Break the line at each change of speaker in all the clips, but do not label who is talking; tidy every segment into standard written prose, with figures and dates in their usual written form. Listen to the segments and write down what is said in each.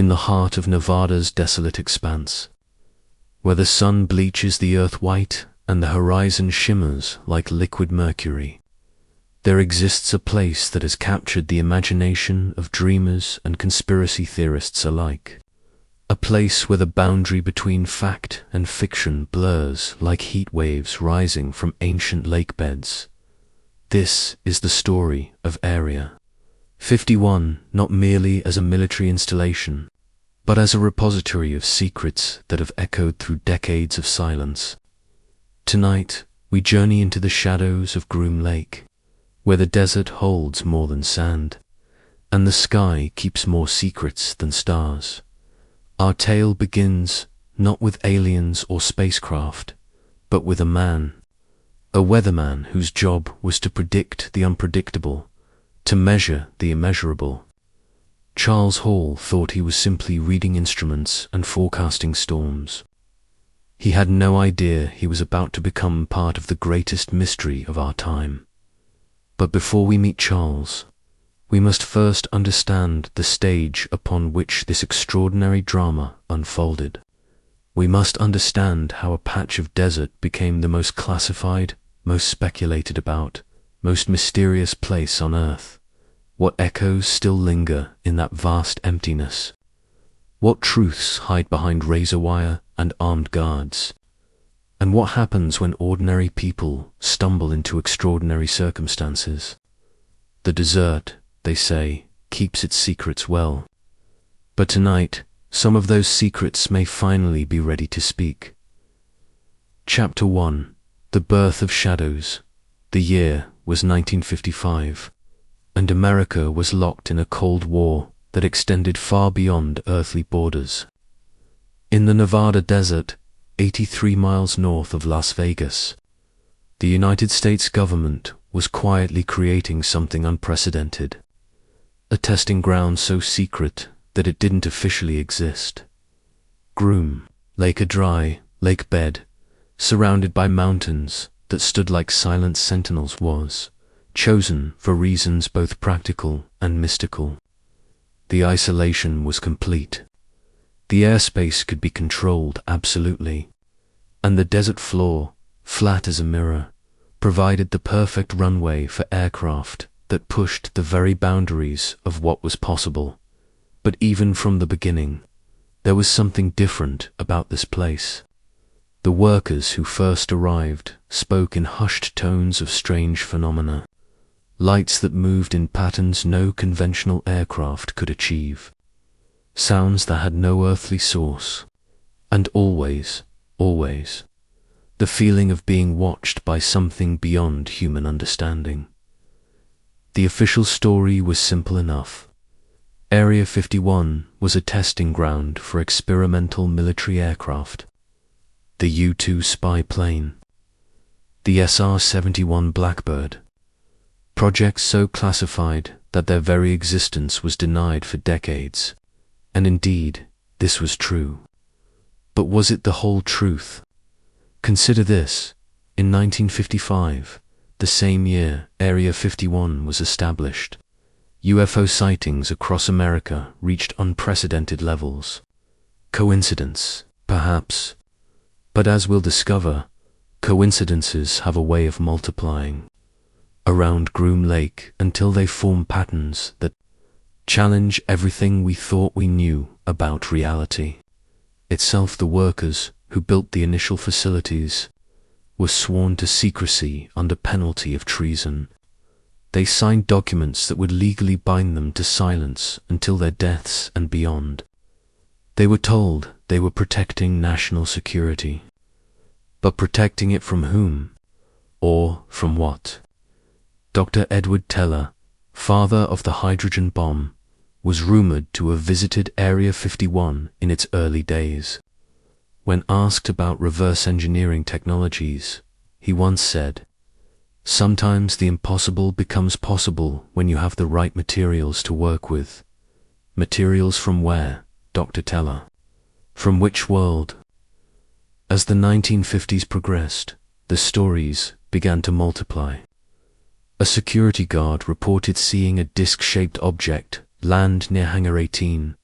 in the heart of Nevada's desolate expanse, where the sun bleaches the earth white and the horizon shimmers like liquid mercury, there exists a place that has captured the imagination of dreamers and conspiracy theorists alike. A place where the boundary between fact and fiction blurs like heat waves rising from ancient lake beds. This is the story of Area 51, not merely as a military installation, but as a repository of secrets that have echoed through decades of silence. Tonight, we journey into the shadows of Groom Lake, where the desert holds more than sand, and the sky keeps more secrets than stars. Our tale begins not with aliens or spacecraft, but with a man, a weatherman whose job was to predict the unpredictable, to measure the immeasurable. Charles Hall thought he was simply reading instruments and forecasting storms. He had no idea he was about to become part of the greatest mystery of our time. But before we meet Charles, we must first understand the stage upon which this extraordinary drama unfolded. We must understand how a patch of desert became the most classified, most speculated about, most mysterious place on Earth. What echoes still linger in that vast emptiness? What truths hide behind razor wire and armed guards? And what happens when ordinary people stumble into extraordinary circumstances? The desert, they say, keeps its secrets well. But tonight, some of those secrets may finally be ready to speak. Chapter 1. The Birth of Shadows. The year was 1955, and America was locked in a Cold War that extended far beyond earthly borders. In the Nevada desert, 83 miles north of Las Vegas, the United States government was quietly creating something unprecedented, a testing ground so secret that it didn't officially exist. Groom, Lake dry, lake bed, surrounded by mountains that stood like silent sentinels, was chosen for reasons both practical and mystical. The isolation was complete. The airspace could be controlled absolutely, and the desert floor, flat as a mirror, provided the perfect runway for aircraft that pushed the very boundaries of what was possible. But even from the beginning, there was something different about this place. The workers who first arrived spoke in hushed tones of strange phenomena, lights that moved in patterns no conventional aircraft could achieve, sounds that had no earthly source, and always, the feeling of being watched by something beyond human understanding. The official story was simple enough. Area 51 was a testing ground for experimental military aircraft. The U-2 spy plane, the SR-71 Blackbird, projects so classified that their very existence was denied for decades. And indeed, this was true. But was it the whole truth? Consider this. In 1955, the same year Area 51 was established, UFO sightings across America reached unprecedented levels. Coincidence, perhaps. But as we'll discover, coincidences have a way of multiplying around Groom Lake until they form patterns that challenge everything we thought we knew about reality itself. The workers who built the initial facilities were sworn to secrecy under penalty of treason. They signed documents that would legally bind them to silence until their deaths and beyond. They were told they were protecting national security. But protecting it from whom? Or from what? Dr. Edward Teller, father of the hydrogen bomb, was rumored to have visited Area 51 in its early days. When asked about reverse engineering technologies, he once said, "Sometimes the impossible becomes possible when you have the right materials to work with." Materials from where, Dr. Teller? From which world? As the 1950s progressed, the stories began to multiply. A security guard reported seeing a disc-shaped object land near Hangar 18,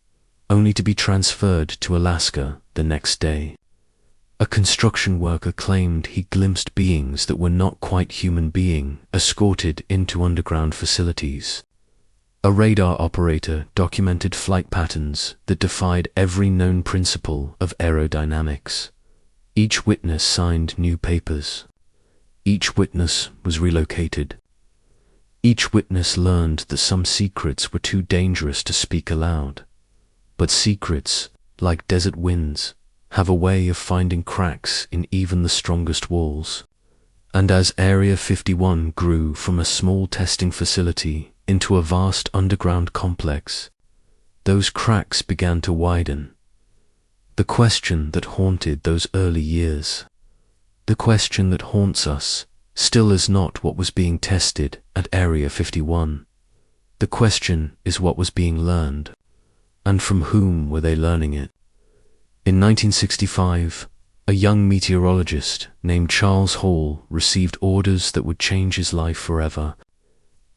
only to be transferred to Alaska the next day. A construction worker claimed he glimpsed beings that were not quite human being escorted into underground facilities. A radar operator documented flight patterns that defied every known principle of aerodynamics. Each witness signed new papers. Each witness was relocated. Each witness learned that some secrets were too dangerous to speak aloud. But secrets, like desert winds, have a way of finding cracks in even the strongest walls. And as Area 51 grew from a small testing facility into a vast underground complex, those cracks began to widen. The question that haunted those early years, the question that haunts us, still is not what was being tested at Area 51. The question is what was being learned, and from whom were they learning it. In 1965, a young meteorologist named Charles Hall received orders that would change his life forever.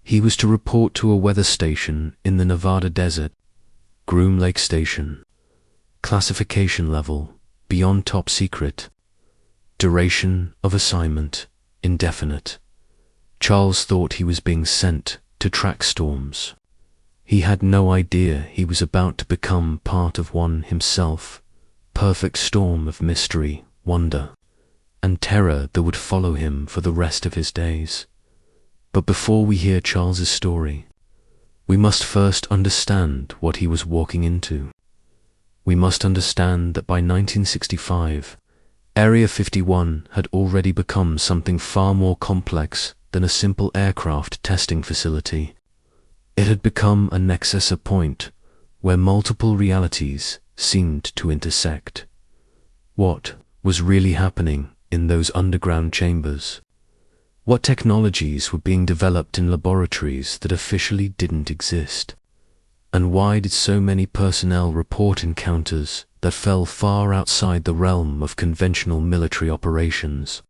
He was to report to a weather station in the Nevada desert, Groom Lake Station. Classification level, beyond top secret. Duration of assignment, indefinite. Charles thought he was being sent to track storms. He had no idea he was about to become part of one himself. Perfect storm of mystery, wonder, and terror that would follow him for the rest of his days. But before we hear Charles's story, we must first understand what he was walking into. We must understand that by 1965, Area 51 had already become something far more complex than a simple aircraft testing facility. It had become a nexus, a point where multiple realities seemed to intersect. What was really happening in those underground chambers? What technologies were being developed in laboratories that officially didn't exist? And why did so many personnel report encounters that fell far outside the realm of conventional military operations?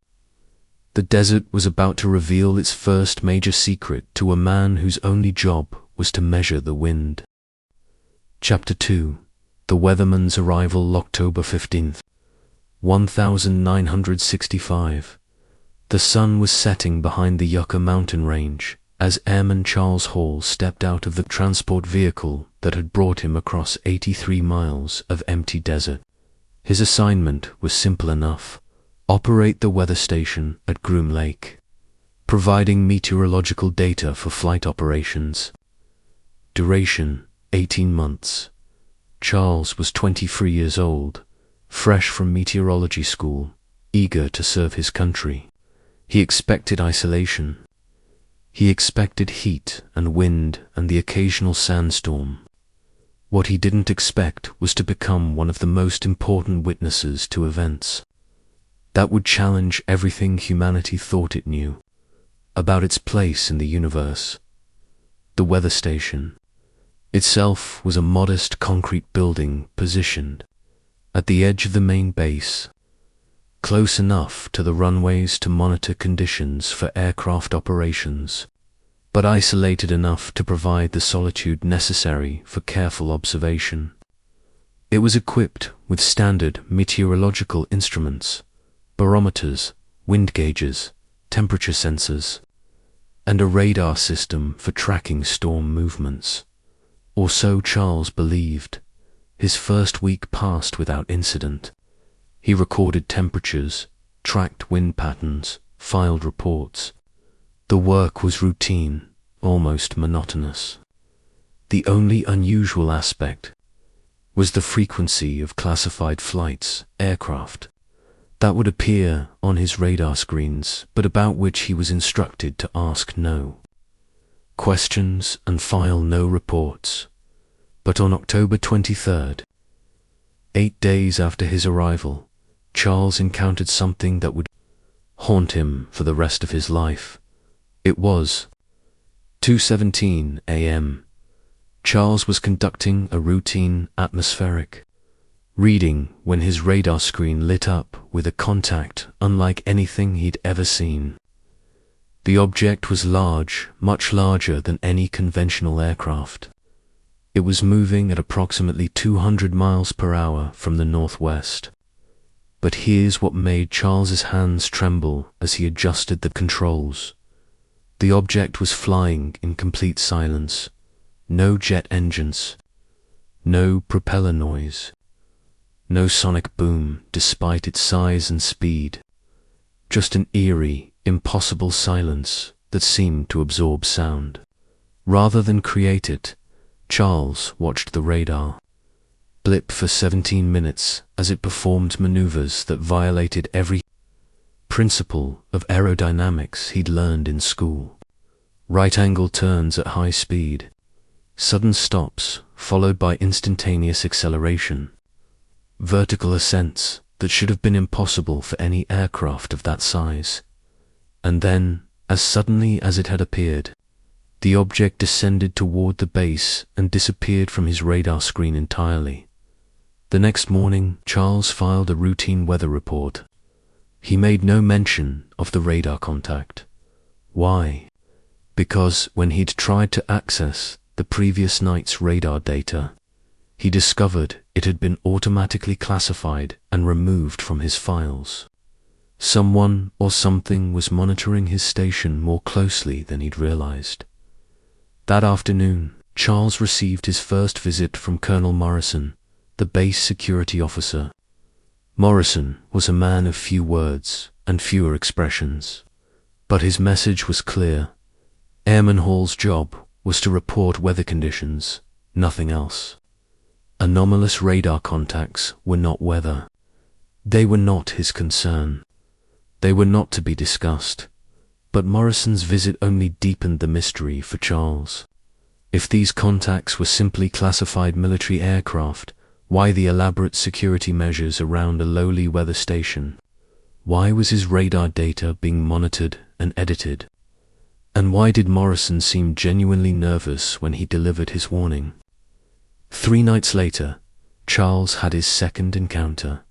The desert was about to reveal its first major secret to a man whose only job was to measure the wind. Chapter 2. The Weatherman's Arrival, October 15th, 1965. The sun was setting behind the Yucca mountain range as Airman Charles Hall stepped out of the transport vehicle that had brought him across 83 miles of empty desert. His assignment was simple enough: operate the weather station at Groom Lake, providing meteorological data for flight operations. Duration, 18 months. Charles was 23 years old, fresh from meteorology school, eager to serve his country. He expected isolation. He expected heat and wind and the occasional sandstorm. What he didn't expect was to become one of the most important witnesses to events that would challenge everything humanity thought it knew about its place in the universe. The weather station itself was a modest concrete building positioned at the edge of the main base, close enough to the runways to monitor conditions for aircraft operations, but isolated enough to provide the solitude necessary for careful observation. It was equipped with standard meteorological instruments, barometers, wind gauges, temperature sensors, and a radar system for tracking storm movements. Or so Charles believed. His first week passed without incident. He recorded temperatures, tracked wind patterns, filed reports. The work was routine, almost monotonous. The only unusual aspect was the frequency of classified flights, aircraft, that would appear on his radar screens, but about which he was instructed to ask no questions and file no reports. But on October 23rd, 8 days after his arrival, Charles encountered something that would haunt him for the rest of his life. It was 2:17 a.m. Charles was conducting a routine atmospheric reading when his radar screen lit up with a contact unlike anything he'd ever seen. The object was large, much larger than any conventional aircraft. It was moving at approximately 200 miles per hour from the northwest. But here's what made Charles's hands tremble as he adjusted the controls. The object was flying in complete silence. No jet engines. No propeller noise. No sonic boom despite its size and speed. Just an eerie, impossible silence that seemed to absorb sound. Rather than create it, Charles watched the radar blip for 17 minutes as it performed maneuvers that violated every principle of aerodynamics he'd learned in school. Right-angle turns at high speed, sudden stops followed by instantaneous acceleration, vertical ascents that should have been impossible for any aircraft of that size. And then, as suddenly as it had appeared, the object descended toward the base and disappeared from his radar screen entirely. The next morning, Charles filed a routine weather report. He made no mention of the radar contact. Why? Because when he'd tried to access the previous night's radar data, he discovered it had been automatically classified and removed from his files. Someone or something was monitoring his station more closely than he'd realized. That afternoon, Charles received his first visit from Colonel Morrison, the base security officer. Morrison was a man of few words and fewer expressions, but his message was clear. Airman Hall's job was to report weather conditions, nothing else. Anomalous radar contacts were not weather. They were not his concern. They were not to be discussed. But Morrison's visit only deepened the mystery for Charles. If these contacts were simply classified military aircraft, why the elaborate security measures around a lowly weather station? Why was his radar data being monitored and edited? And why did Morrison seem genuinely nervous when he delivered his warning? 3 nights later, Charles had his second encounter.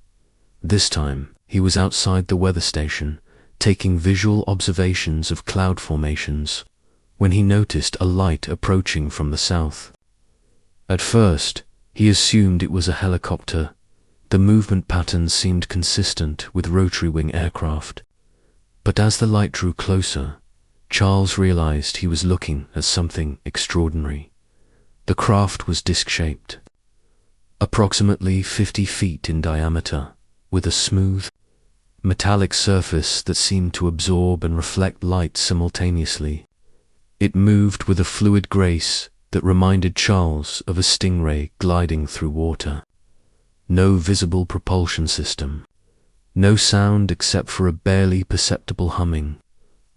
This time, he was outside the weather station, taking visual observations of cloud formations, when he noticed a light approaching from the south. At first, he assumed it was a helicopter. The movement patterns seemed consistent with rotary wing aircraft. But as the light drew closer, Charles realized he was looking at something extraordinary. The craft was disc-shaped, approximately 50 feet in diameter, with a smooth, metallic surface that seemed to absorb and reflect light simultaneously. It moved with a fluid grace that reminded Charles of a stingray gliding through water. No visible propulsion system. No sound except for a barely perceptible humming,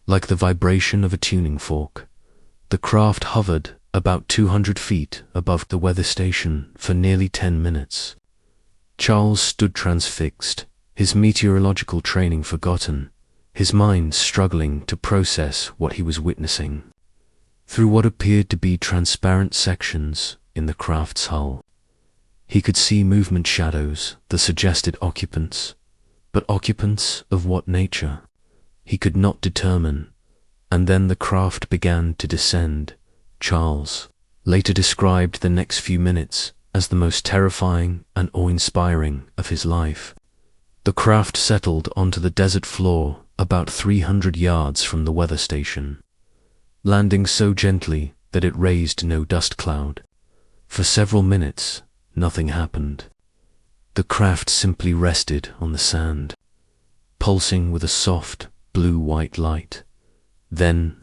like the vibration of a tuning fork. The craft hovered about 200 feet above the weather station for nearly 10 minutes. Charles stood transfixed, his meteorological training forgotten, his mind struggling to process what he was witnessing. Through what appeared to be transparent sections in the craft's hull, he could see movement shadows that suggested occupants, but occupants of what nature? He could not determine, and then the craft began to descend. Charles later described the next few minutes as the most terrifying and awe-inspiring of his life. The craft settled onto the desert floor about 300 yards from the weather station, landing so gently that it raised no dust cloud. For several minutes, nothing happened. The craft simply rested on the sand, pulsing with a soft, blue-white light. Then,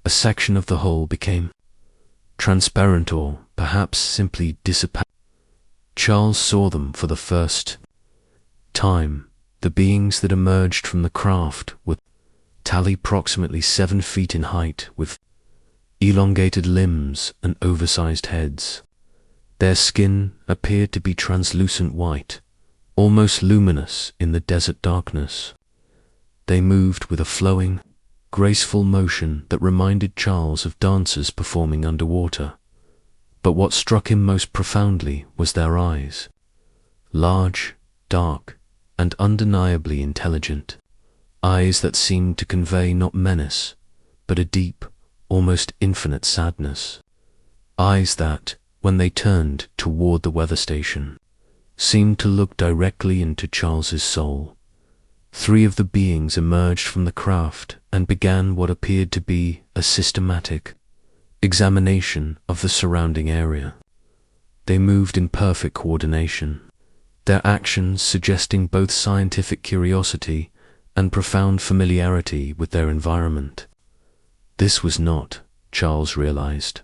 a section of the hull became transparent or perhaps simply dissipated. Charles saw them for the first time. The beings that emerged from the craft were approximately 7 feet in height, with elongated limbs and oversized heads. Their skin appeared to be translucent white, almost luminous in the desert darkness. They moved with a flowing, graceful motion that reminded Charles of dancers performing underwater. But what struck him most profoundly was their eyes. Large, dark, and undeniably intelligent. Eyes that seemed to convey not menace, but a deep, almost infinite sadness. Eyes that, when they turned toward the weather station, seemed to look directly into Charles's soul. 3 of the beings emerged from the craft and began what appeared to be a systematic examination of the surrounding area. They moved in perfect coordination, their actions suggesting both scientific curiosity and profound familiarity with their environment. This was not, Charles realized,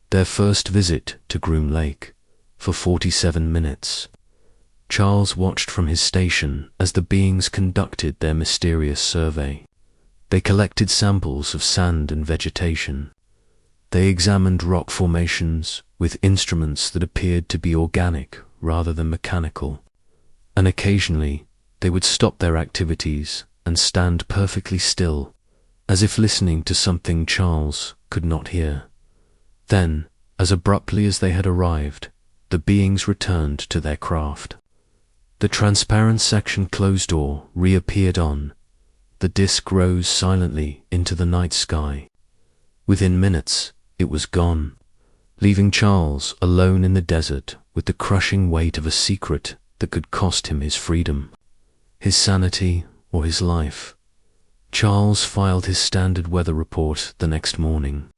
their first visit to Groom Lake. For 47 minutes, Charles watched from his station as the beings conducted their mysterious survey. They collected samples of sand and vegetation. They examined rock formations with instruments that appeared to be organic rather than mechanical. And occasionally, they would stop their activities and stand perfectly still, as if listening to something Charles could not hear. Then, as abruptly as they had arrived, the beings returned to their craft. The transparent section closed door reappeared on. The disk rose silently into the night sky. Within minutes, it was gone, leaving Charles alone in the desert with the crushing weight of a secret that could cost him his freedom, his sanity, or his life. Charles filed his standard weather report the next morning.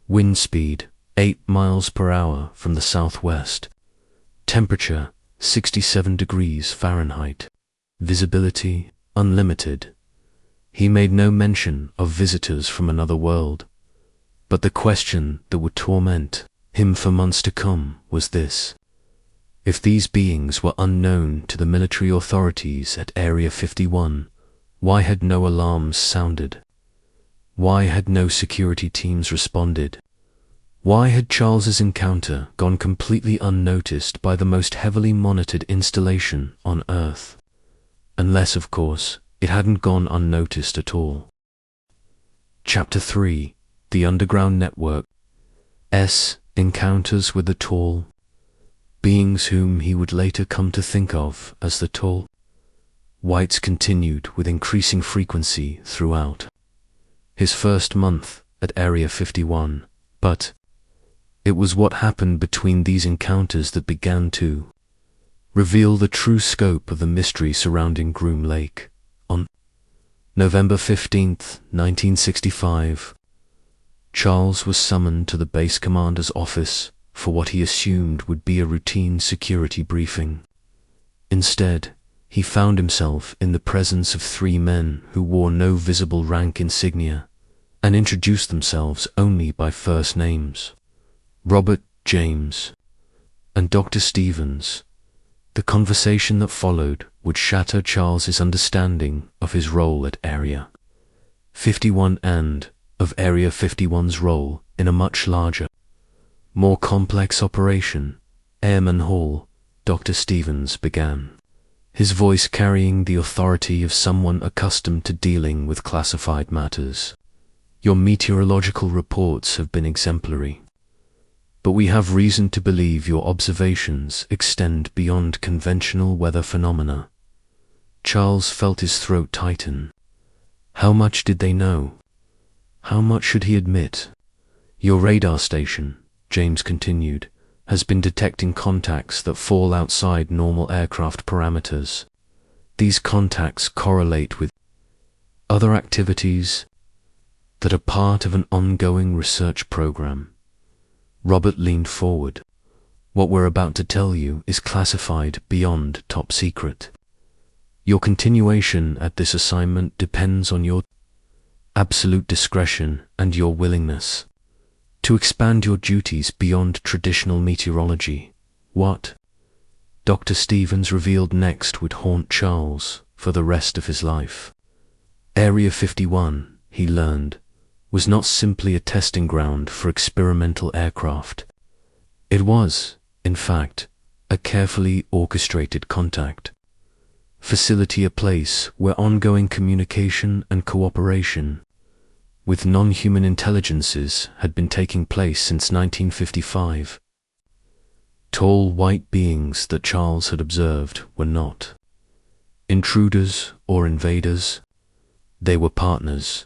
Wind speed, 8 miles per hour from the southwest. Temperature, 67 degrees Fahrenheit. Visibility, unlimited. He made no mention of visitors from another world. But the question that would torment him for months to come was this: if these beings were unknown to the military authorities at Area 51, why had no alarms sounded? Why had no security teams responded? Why had Charles's encounter gone completely unnoticed by the most heavily monitored installation on Earth? Unless, of course, it hadn't gone unnoticed at all. Chapter 3: The Underground Network. Encounters with the Tall beings, whom he would later come to think of as the Tall Whites, continued with increasing frequency throughout his first month at Area 51, but it was what happened between these encounters that began to reveal the true scope of the mystery surrounding Groom Lake. On November 15th, 1965, Charles was summoned to the base commander's office for what he assumed would be a routine security briefing. Instead, he found himself in the presence of 3 men who wore no visible rank insignia and introduced themselves only by first names: Robert, James, and Dr. Stevens. The conversation that followed would shatter Charles's understanding of his role at Area 51 and of Area 51's role in a much larger, more complex operation. Airman Hall, Dr. Stevens began, his voice carrying the authority of someone accustomed to dealing with classified matters. Your meteorological reports have been exemplary, but we have reason to believe your observations extend beyond conventional weather phenomena. Charles felt his throat tighten. How much did they know? How much should he admit? Your radar station, James continued, has been detecting contacts that fall outside normal aircraft parameters. These contacts correlate with other activities that are part of an ongoing research program. Robert leaned forward. What we're about to tell you is classified beyond top secret. Your continuation at this assignment depends on your absolute discretion and your willingness to expand your duties beyond traditional meteorology. What Dr. Stevens revealed next would haunt Charles for the rest of his life. Area 51, he learned, was not simply a testing ground for experimental aircraft. It was, in fact, a carefully orchestrated contact facility, a place where ongoing communication and cooperation with non-human intelligences had been taking place since 1955. Tall white beings that Charles had observed were not intruders or invaders. They were partners,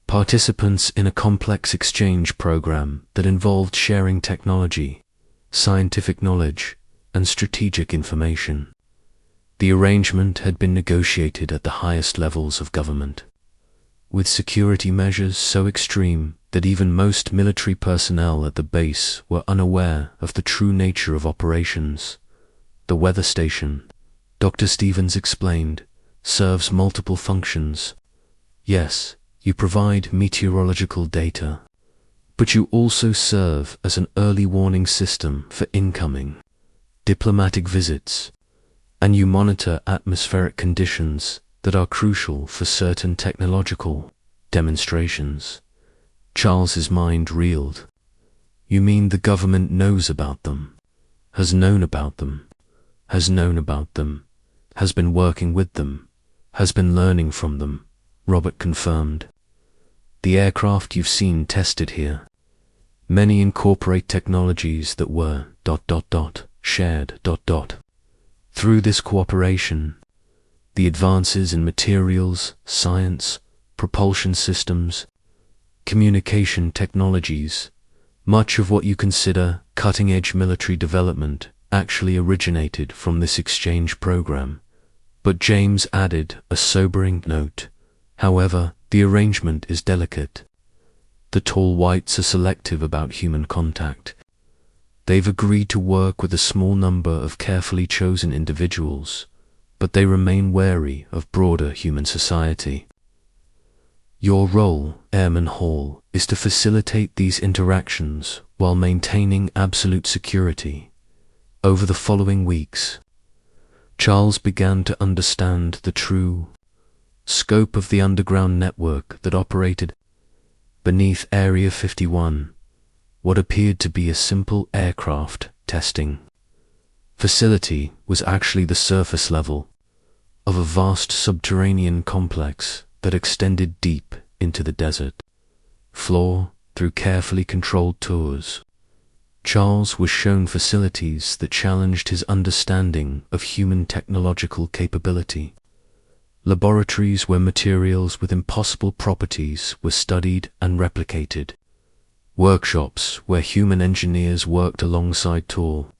participants in a complex exchange program that involved sharing technology, scientific knowledge, and strategic information. The arrangement had been negotiated at the highest levels of government, with security measures so extreme that even most military personnel at the base were unaware of the true nature of operations. The weather station, Dr. Stevens explained, serves multiple functions. Yes, you provide meteorological data, but you also serve as an early warning system for incoming diplomatic visits, and you monitor atmospheric conditions that are crucial for certain technological demonstrations. Charles's mind reeled. You mean the government knows about them, has known about them, has known about them, has been working with them, has been learning from them, Robert confirmed. The aircraft you've seen tested here, many incorporate technologies that were ... shared ... Through this cooperation, the advances in materials, science, propulsion systems, communication technologies, much of what you consider cutting-edge military development actually originated from this exchange program. But James added a sobering note. However, the arrangement is delicate. The tall whites are selective about human contact. They've agreed to work with a small number of carefully chosen individuals, but they remain wary of broader human society. Your role, Airman Hall, is to facilitate these interactions while maintaining absolute security. Over the following weeks, Charles began to understand the true scope of the underground network that operated beneath Area 51, what appeared to be a simple aircraft testing facility was actually the surface level of a vast subterranean complex that extended deep into the desert floor. Through carefully controlled tours, Charles was shown facilities that challenged his understanding of human technological capability. Laboratories where materials with impossible properties were studied and replicated. Workshops where human engineers worked alongside tall,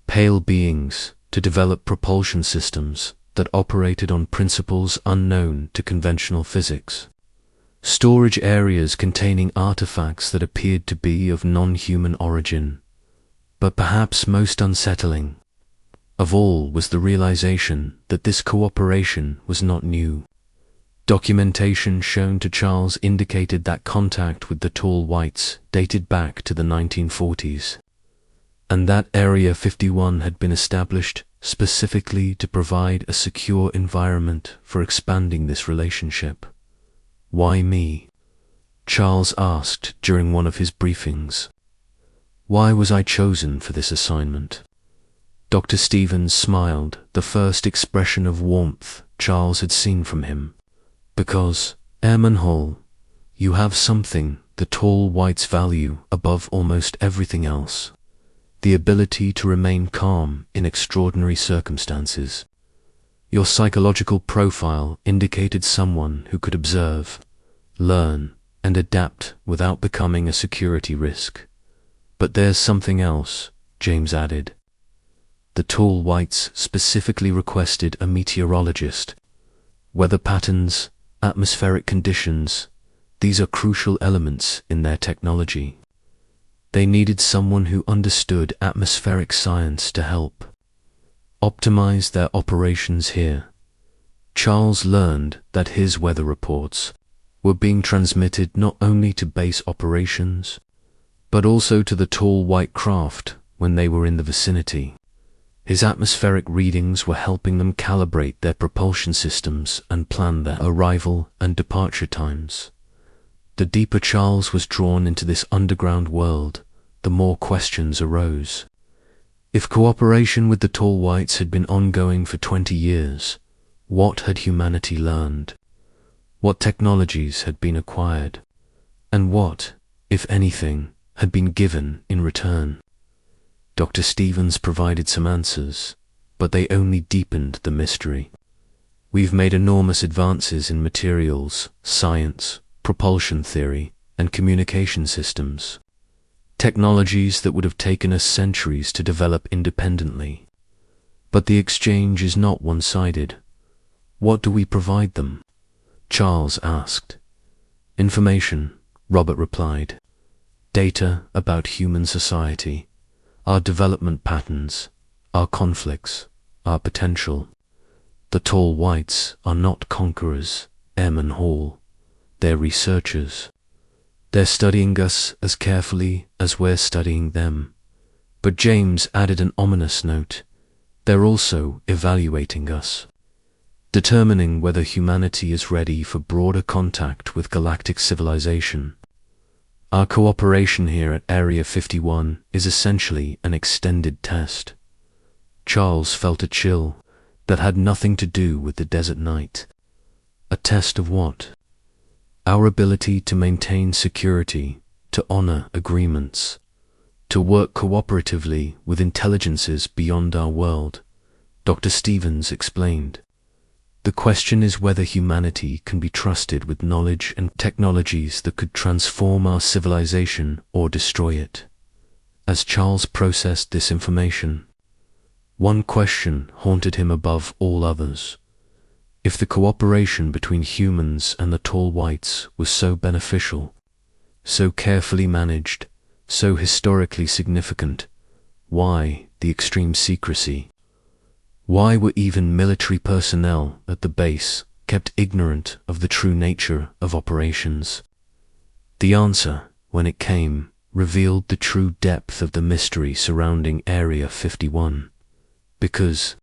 pale beings to develop propulsion systems that operated on principles unknown to conventional physics. Storage areas containing artifacts that appeared to be of non-human origin. But perhaps most unsettling of all was the realization that this cooperation was not new. Documentation shown to Charles indicated that contact with the tall whites dated back to the 1940s, and that Area 51 had been established specifically to provide a secure environment for expanding this relationship. Why me? Charles asked during one of his briefings. Why was I chosen for this assignment? Dr. Stevens smiled, the first expression of warmth Charles had seen from him. Because, Airman Hall, you have something the tall whites value above almost everything else: the ability to remain calm in extraordinary circumstances. Your psychological profile indicated someone who could observe, learn, and adapt without becoming a security risk. But there's something else, James added. The tall whites specifically requested a meteorologist. Weather patterns, atmospheric conditions, these are crucial elements in their technology. They needed someone who understood atmospheric science to help optimize their operations here. Charles learned that his weather reports were being transmitted not only to base operations, but also to the tall white craft when they were in the vicinity. His atmospheric readings were helping them calibrate their propulsion systems and plan their arrival and departure times. The deeper Charles was drawn into this underground world, the more questions arose. If cooperation with the tall whites had been ongoing for 20 years, what had humanity learned? What technologies had been acquired? And what, if anything, had been given in return? Dr. Stevens provided some answers, but they only deepened the mystery. We've made enormous advances in materials, science, propulsion theory, and communication systems. technologies that would have taken us centuries to develop independently. But the exchange is not one-sided. What do we provide them? Charles asked. Information, Robert replied. Data about human society, our development patterns, our conflicts, our potential. The tall whites are not conquerors, M and Hall. They're researchers. They're studying us as carefully as we're studying them. But James added an ominous note. They're also evaluating us, determining whether humanity is ready for broader contact with galactic civilization. Our cooperation here at Area 51 is essentially an extended test. Charles felt a chill that had nothing to do with the desert night. A test of what? Our ability to maintain security, to honor agreements, to work cooperatively with intelligences beyond our world, Dr. Stevens explained. The question is whether humanity can be trusted with knowledge and technologies that could transform our civilization or destroy it. As Charles processed this information, one question haunted him above all others. If the cooperation between humans and the tall whites was so beneficial, so carefully managed, so historically significant, why the extreme secrecy? Why were even military personnel at the base kept ignorant of the true nature of operations? The answer, when it came, revealed the true depth of the mystery surrounding Area 51. Because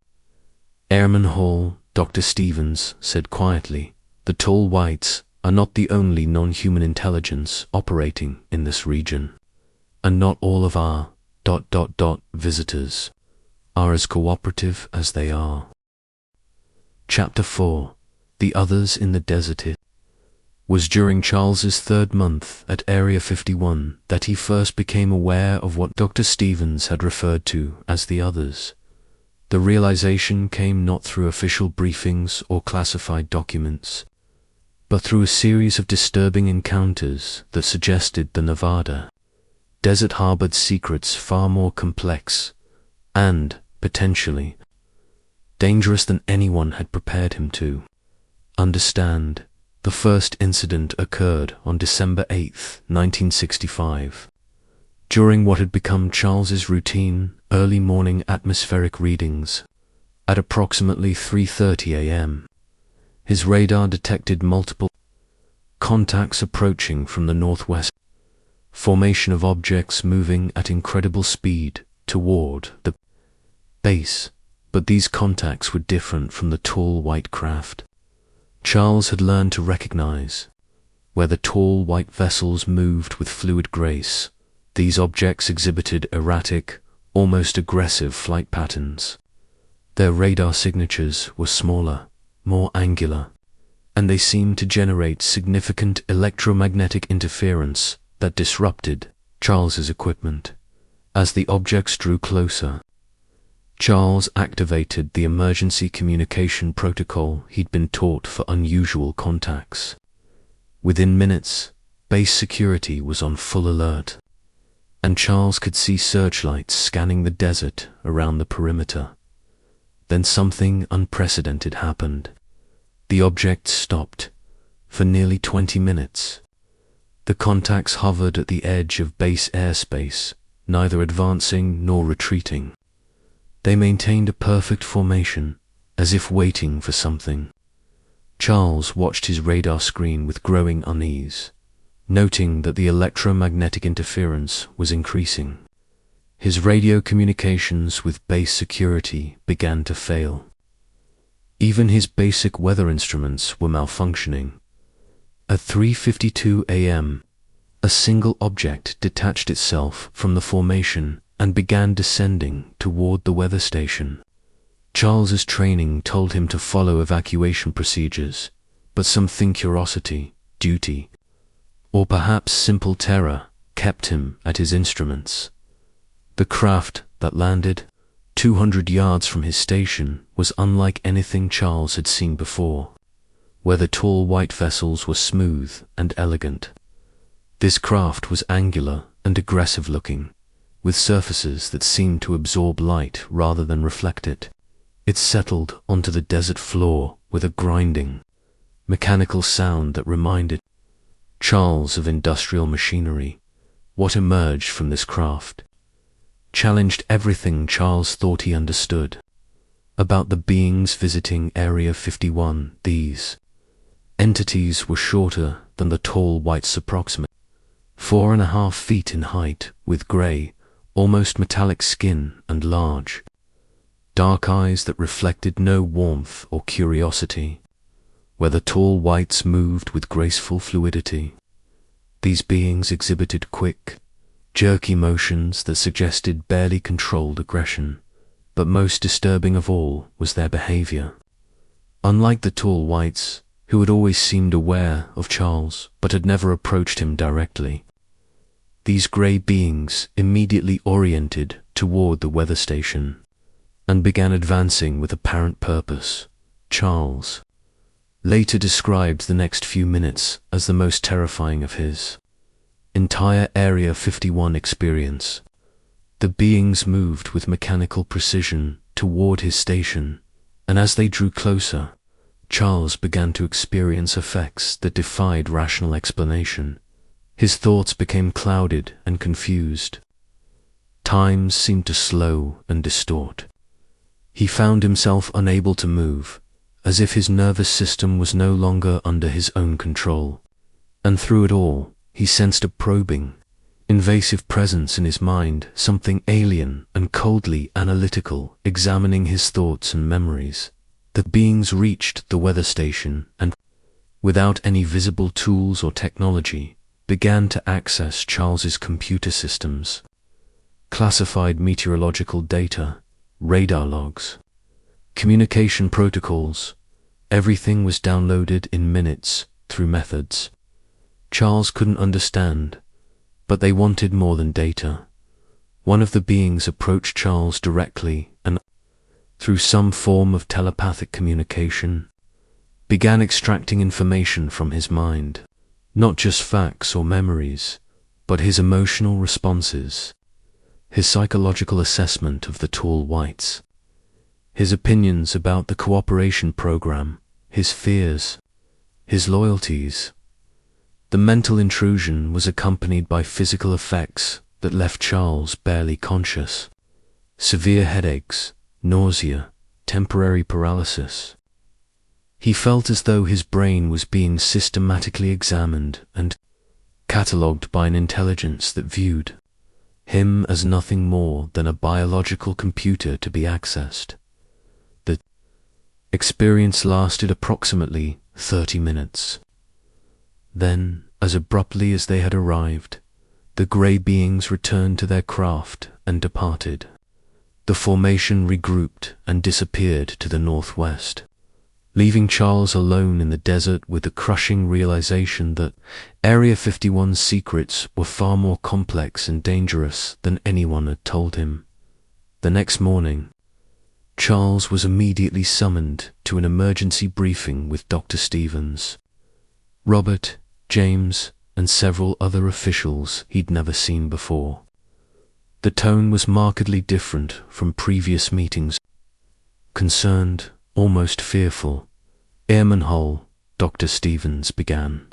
Airman Hall, Dr. Stevens said quietly, the tall whites are not the only non-human intelligence operating in this region, and not all of our ... visitors are as cooperative as they are. Chapter 4. The Others in the Desert. It was during Charles's third month at Area 51 that he first became aware of what Dr. Stevens had referred to as the others. The realization came not through official briefings or classified documents, but through a series of disturbing encounters that suggested the Nevada desert harbored secrets far more complex and, potentially, dangerous than anyone had prepared him to understand. The first incident occurred on December 8, 1965, during what had become Charles's routine early morning atmospheric readings. At approximately 3:30 a.m., his radar detected multiple contacts approaching from the northwest, formation of objects moving at incredible speed toward the base, but these contacts were different from the tall white craft Charles had learned to recognize. Where the tall white vessels moved with fluid grace, these objects exhibited erratic, almost aggressive flight patterns. Their radar signatures were smaller, more angular, and they seemed to generate significant electromagnetic interference that disrupted Charles's equipment. As the objects drew closer, Charles activated the emergency communication protocol he'd been taught for unusual contacts. Within minutes, base security was on full alert, and Charles could see searchlights scanning the desert around the perimeter. Then something unprecedented happened. The objects stopped for nearly 20 minutes. The contacts hovered at the edge of base airspace, neither advancing nor retreating. They maintained a perfect formation, as if waiting for something. Charles watched his radar screen with growing unease, noting that the electromagnetic interference was increasing. His radio communications with base security began to fail. Even his basic weather instruments were malfunctioning. At 3:52 a.m., a single object detached itself from the formation and began descending toward the weather station. Charles's training told him to follow evacuation procedures, but something curiosity, duty, or perhaps simple terror kept him at his instruments. The craft that landed 200 yards from his station was unlike anything Charles had seen before, where the tall white vessels were smooth and elegant. This craft was angular and aggressive-looking, with surfaces that seemed to absorb light rather than reflect it. It settled onto the desert floor with a grinding, mechanical sound that reminded Charles of industrial machinery. What emerged from this craft challenged everything Charles thought he understood about the beings visiting Area 51. These entities were shorter than the tall whites, approximately 4.5 feet in height, with grey, almost metallic skin and large, dark eyes that reflected no warmth or curiosity. Where the tall whites moved with graceful fluidity, these beings exhibited quick, jerky motions that suggested barely controlled aggression. But most disturbing of all was their behavior. Unlike the tall whites, who had always seemed aware of Charles but had never approached him directly, these grey beings immediately oriented toward the weather station and began advancing with apparent purpose. Charles later described the next few minutes as the most terrifying of his entire Area 51 experience. The beings moved with mechanical precision toward his station, and as they drew closer, Charles began to experience effects that defied rational explanation. His thoughts became clouded and confused. Time seemed to slow and distort. He found himself unable to move, as if his nervous system was no longer under his own control. And through it all, he sensed a probing, invasive presence in his mind, something alien and coldly analytical, examining his thoughts and memories. The beings reached the weather station and, without any visible tools or technology, began to access Charles's computer systems. Classified meteorological data, radar logs, communication protocols, everything was downloaded in minutes through methods Charles couldn't understand, but they wanted more than data. One of the beings approached Charles directly and, through some form of telepathic communication, began extracting information from his mind, not just facts or memories, but his emotional responses, his psychological assessment of the tall whites, his opinions about the cooperation program, his fears, his loyalties. The mental intrusion was accompanied by physical effects that left Charles barely conscious. Severe headaches, nausea, temporary paralysis. He felt as though his brain was being systematically examined and catalogued by an intelligence that viewed him as nothing more than a biological computer to be accessed. The experience lasted approximately 30 minutes. Then, as abruptly as they had arrived, the grey beings returned to their craft and departed. The formation regrouped and disappeared to the northwest, leaving Charles alone in the desert with the crushing realization that Area 51's secrets were far more complex and dangerous than anyone had told him. The next morning, Charles was immediately summoned to an emergency briefing with Dr. Stevens, Robert, James, and several other officials he'd never seen before. The tone was markedly different from previous meetings. Concerned, almost fearful. "Airman Hull," Dr. Stevens began.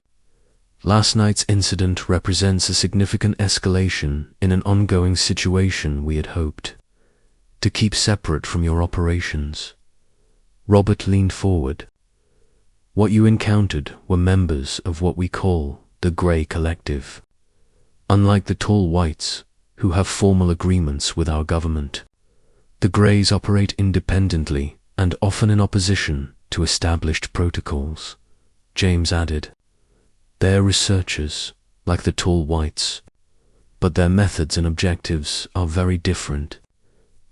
"Last night's incident represents a significant escalation in an ongoing situation we had hoped to keep separate from your operations." Robert leaned forward. "What you encountered were members of what we call the Grey Collective. Unlike the tall whites, who have formal agreements with our government, the Greys operate independently and often in opposition to established protocols," James added. "They're researchers, like the tall whites, but their methods and objectives are very different.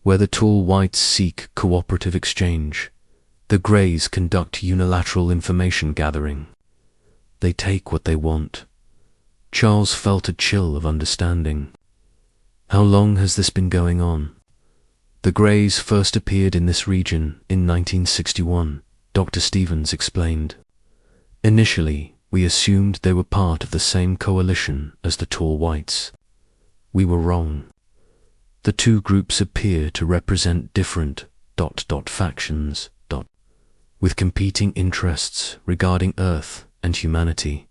Where the tall whites seek cooperative exchange, the Greys conduct unilateral information gathering. They take what they want." Charles felt a chill of understanding. "How long has this been going on?" "The Greys first appeared in this region in 1961, Dr. Stevens explained. "Initially, we assumed they were part of the same coalition as the tall whites. We were wrong. The two groups appear to represent different factions with competing interests regarding Earth and humanity.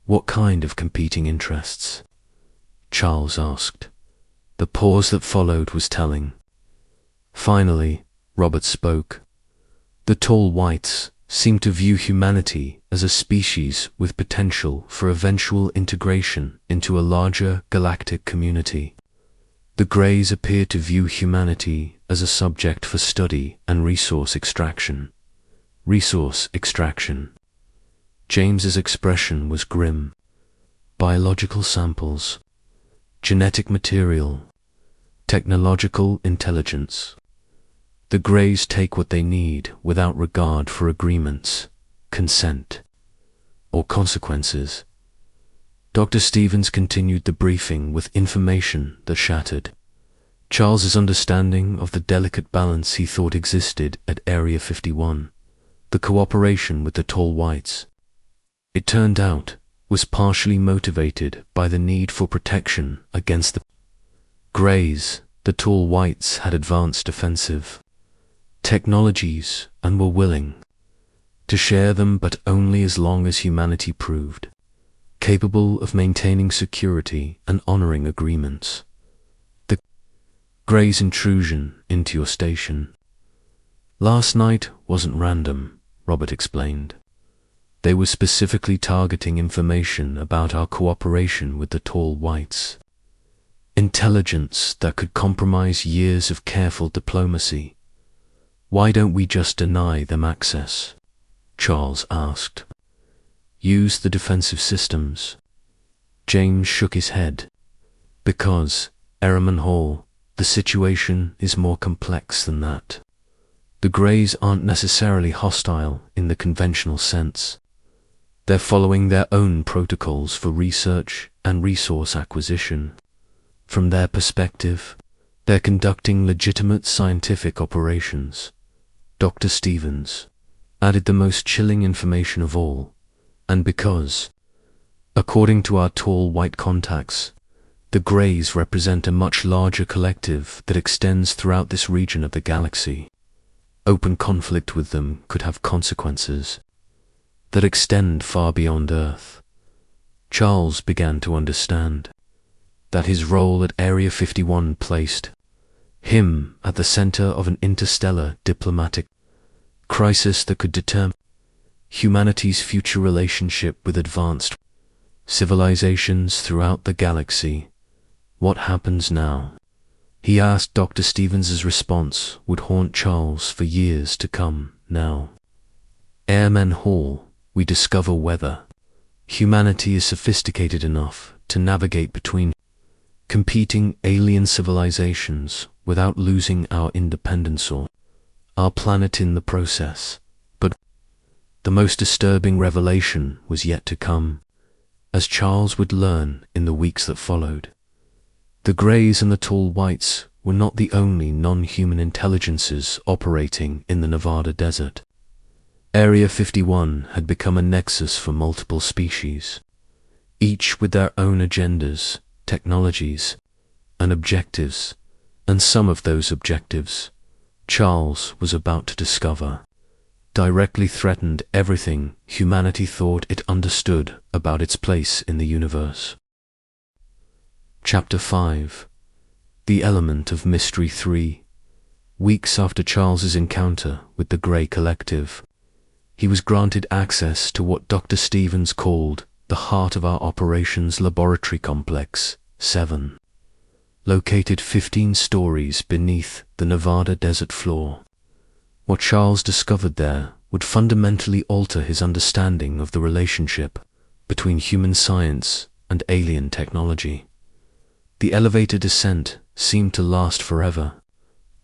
What kind of competing interests? Charles asked. The pause that followed was telling. Finally, Robert spoke. The tall whites seemed to view humanity as a species with potential for eventual integration into a larger galactic community. The Greys appeared to view humanity as a subject for study and resource extraction. James's expression was grim. Biological samples, genetic material, technological intelligence. The Greys take what they need without regard for agreements, consent, or consequences. Dr. Stevens continued the briefing with information that shattered Charles's understanding of the delicate balance he thought existed at Area 51, the cooperation with the tall whites. It turned out was partially motivated by the need for protection against the Greys. The tall whites had advanced offensive technologies and were willing to share them, but only as long as humanity proved capable of maintaining security and honoring agreements. The Greys' intrusion into your station last night wasn't random, Robert explained. They were specifically targeting information about our cooperation with the tall whites. Intelligence that could compromise years of careful diplomacy. Why don't we just deny them access? Charles asked. Use the defensive systems. James shook his head. Because, Airman Hall, the situation is more complex than that. The Greys aren't necessarily hostile in the conventional sense. They're following their own protocols for research and resource acquisition. From their perspective, they're conducting legitimate scientific operations. Dr. Stevens added the most chilling information of all, and because, according to our tall white contacts, the Greys represent a much larger collective that extends throughout this region of the galaxy. Open conflict with them could have consequences that extend far beyond Earth. Charles began to understand that his role at Area 51 placed him at the center of an interstellar diplomatic crisis that could determine humanity's future relationship with advanced civilizations throughout the galaxy. What happens now? He asked. Dr. Stevens's response would haunt Charles for years to come. Now, Airman Hall, we discover whether humanity is sophisticated enough to navigate between competing alien civilizations without losing our independence or our planet in the process. But the most disturbing revelation was yet to come, as Charles would learn in the weeks that followed. The Greys and the tall whites were not the only non-human intelligences operating in the Nevada desert. Area 51 had become a nexus for multiple species, each with their own agendas, technologies, and objectives, and some of those objectives, Charles was about to discover, directly threatened everything humanity thought it understood about its place in the universe. Chapter 5. The Element of Mystery 3. Weeks after Charles's encounter with the Grey Collective, he was granted access to what Dr. Stevens called the heart of our operations laboratory complex, 7. Located 15 stories beneath the Nevada desert floor. What Charles discovered there would fundamentally alter his understanding of the relationship between human science and alien technology. The elevator descent seemed to last forever,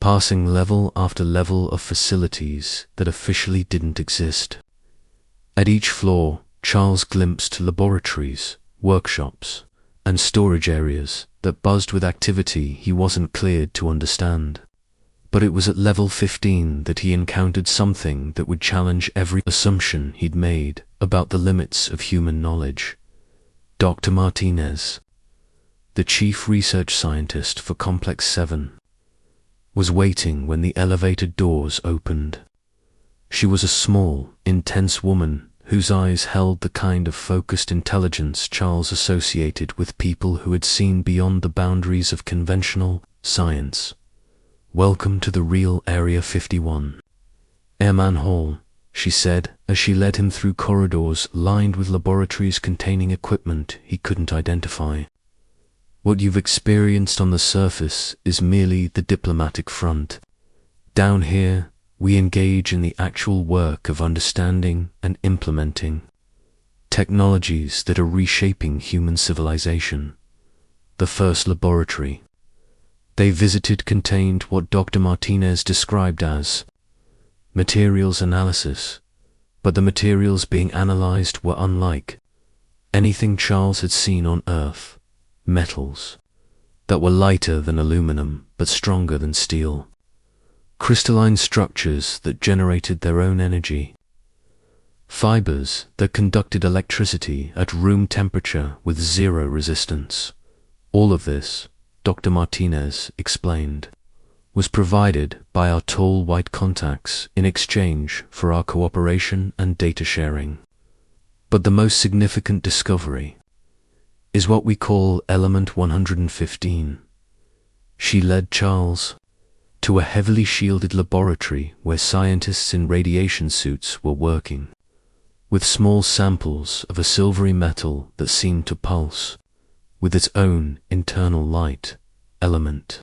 passing level after level of facilities that officially didn't exist. At each floor, Charles glimpsed laboratories, workshops, and storage areas that buzzed with activity he wasn't cleared to understand. But it was at level 15 that he encountered something that would challenge every assumption he'd made about the limits of human knowledge. Dr. Martinez. the chief research scientist for Complex 7, was waiting when the elevator doors opened. She was a small, intense woman whose eyes held the kind of focused intelligence Charles associated with people who had seen beyond the boundaries of conventional science. "Welcome to the real Area 51. Airman Hall," she said as she led him through corridors lined with laboratories containing equipment he couldn't identify. "What you've experienced on the surface is merely the diplomatic front. Down here, we engage in the actual work of understanding and implementing technologies that are reshaping human civilization." The first laboratory they visited contained what Dr. Martinez described as materials analysis, but the materials being analyzed were unlike anything Charles had seen on Earth. Metals that were lighter than aluminum but stronger than steel. Crystalline structures that generated their own energy. Fibers that conducted electricity at room temperature with zero resistance. All of this, Dr. Martinez explained, was provided by our tall white contacts in exchange for our cooperation and data sharing. But the most significant discovery is what we call Element 115. She led Charles to a heavily shielded laboratory where scientists in radiation suits were working with small samples of a silvery metal that seemed to pulse with its own internal light. Element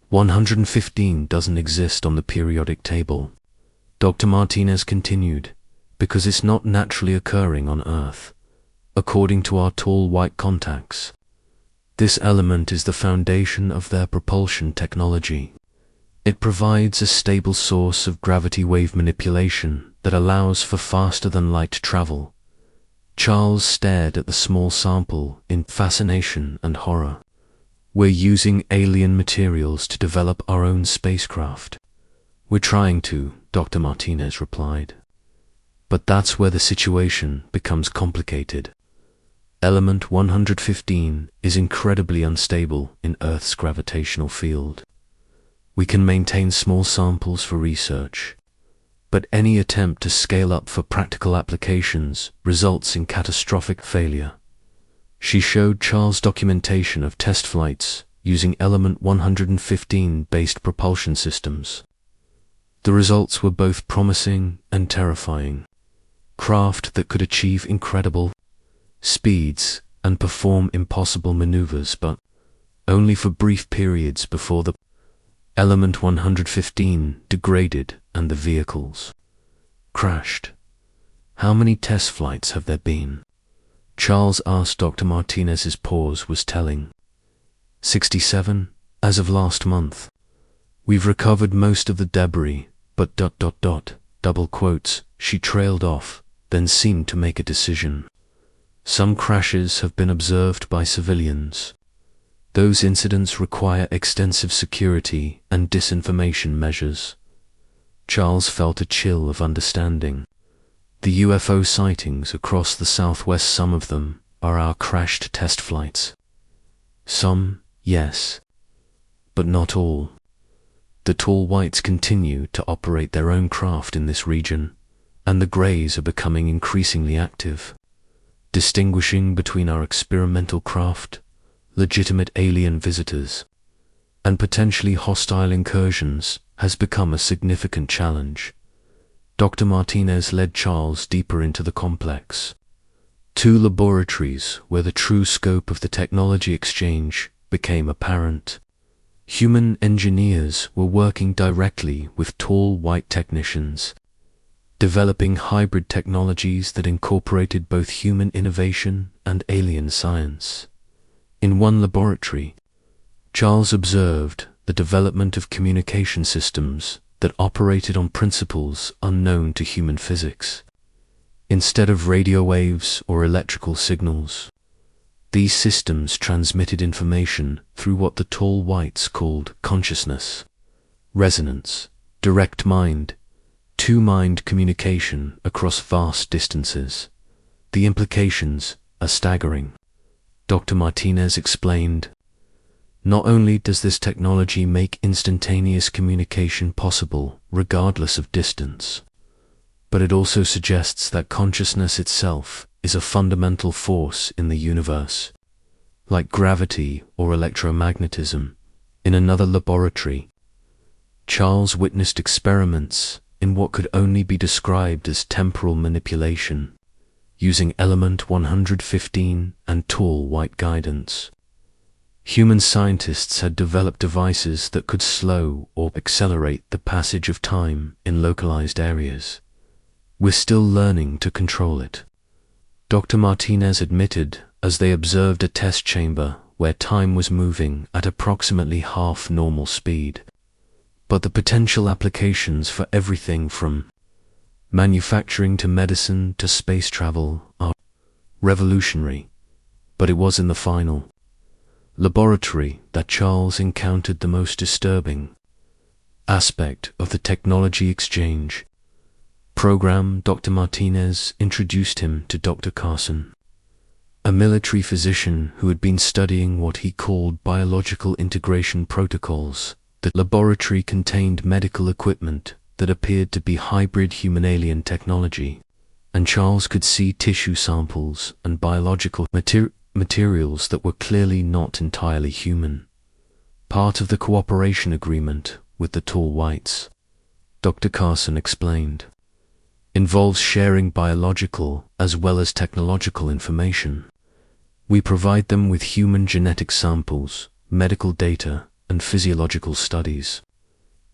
115 doesn't exist on the periodic table, Dr. Martinez continued, because it's not naturally occurring on Earth. According to our tall white contacts, this element is the foundation of their propulsion technology. It provides a stable source of gravity wave manipulation that allows for faster-than-light travel. Charles stared at the small sample in fascination and horror. "We're using alien materials to develop our own spacecraft." "We're trying to," Dr. Martinez replied. "But that's where the situation becomes complicated. Element 115 is incredibly unstable in Earth's gravitational field. We can maintain small samples for research, but any attempt to scale up for practical applications results in catastrophic failure." She showed Charles documentation of test flights using Element 115-based propulsion systems. The results were both promising and terrifying. Craft that could achieve incredible speeds and perform impossible maneuvers, but only for brief periods before the Element 115 degraded and the vehicles crashed. "How many test flights have there been?" Charles asked. Dr. Martinez's pause was telling. 67, as of last month. We've recovered most of the debris, but ... double quotes, she trailed off, then seemed to make a decision. Some crashes have been observed by civilians. Those incidents require extensive security and disinformation measures. Charles felt a chill of understanding. The UFO sightings across the southwest, some of them are our crashed test flights. Some, yes, but not all. The tall whites continue to operate their own craft in this region, and the greys are becoming increasingly active. Distinguishing between our experimental craft, legitimate alien visitors, and potentially hostile incursions has become a significant challenge. Dr. Martinez led Charles deeper into the complex. 2 laboratories where the true scope of the technology exchange became apparent. Human engineers were working directly with tall white technicians, developing hybrid technologies that incorporated both human innovation and alien science. In one laboratory, Charles observed the development of communication systems that operated on principles unknown to human physics. Instead of radio waves or electrical signals, these systems transmitted information through what the tall whites called consciousness, resonance, direct mind, two-mind communication across vast distances. The implications are staggering. Dr. Martinez explained, not only does this technology make instantaneous communication possible regardless of distance, but it also suggests that consciousness itself is a fundamental force in the universe, like gravity or electromagnetism. In another laboratory, Charles witnessed experiments in what could only be described as temporal manipulation, using element 115 and tall white guidance. Human scientists had developed devices that could slow or accelerate the passage of time in localized areas. We're still learning to control it, Dr. Martinez admitted as they observed a test chamber where time was moving at approximately half normal speed. But the potential applications for everything from manufacturing to medicine to space travel are revolutionary. But it was in the final laboratory that Charles encountered the most disturbing aspect of the technology exchange program. Dr. Martinez introduced him to Dr. Carson, a military physician who had been studying what he called biological integration protocols. The laboratory contained medical equipment that appeared to be hybrid human-alien technology, and Charles could see tissue samples and biological materials that were clearly not entirely human. Part of the cooperation agreement with the tall whites, Dr. Carson explained, involves sharing biological as well as technological information. We provide them with human genetic samples, medical data, and physiological studies.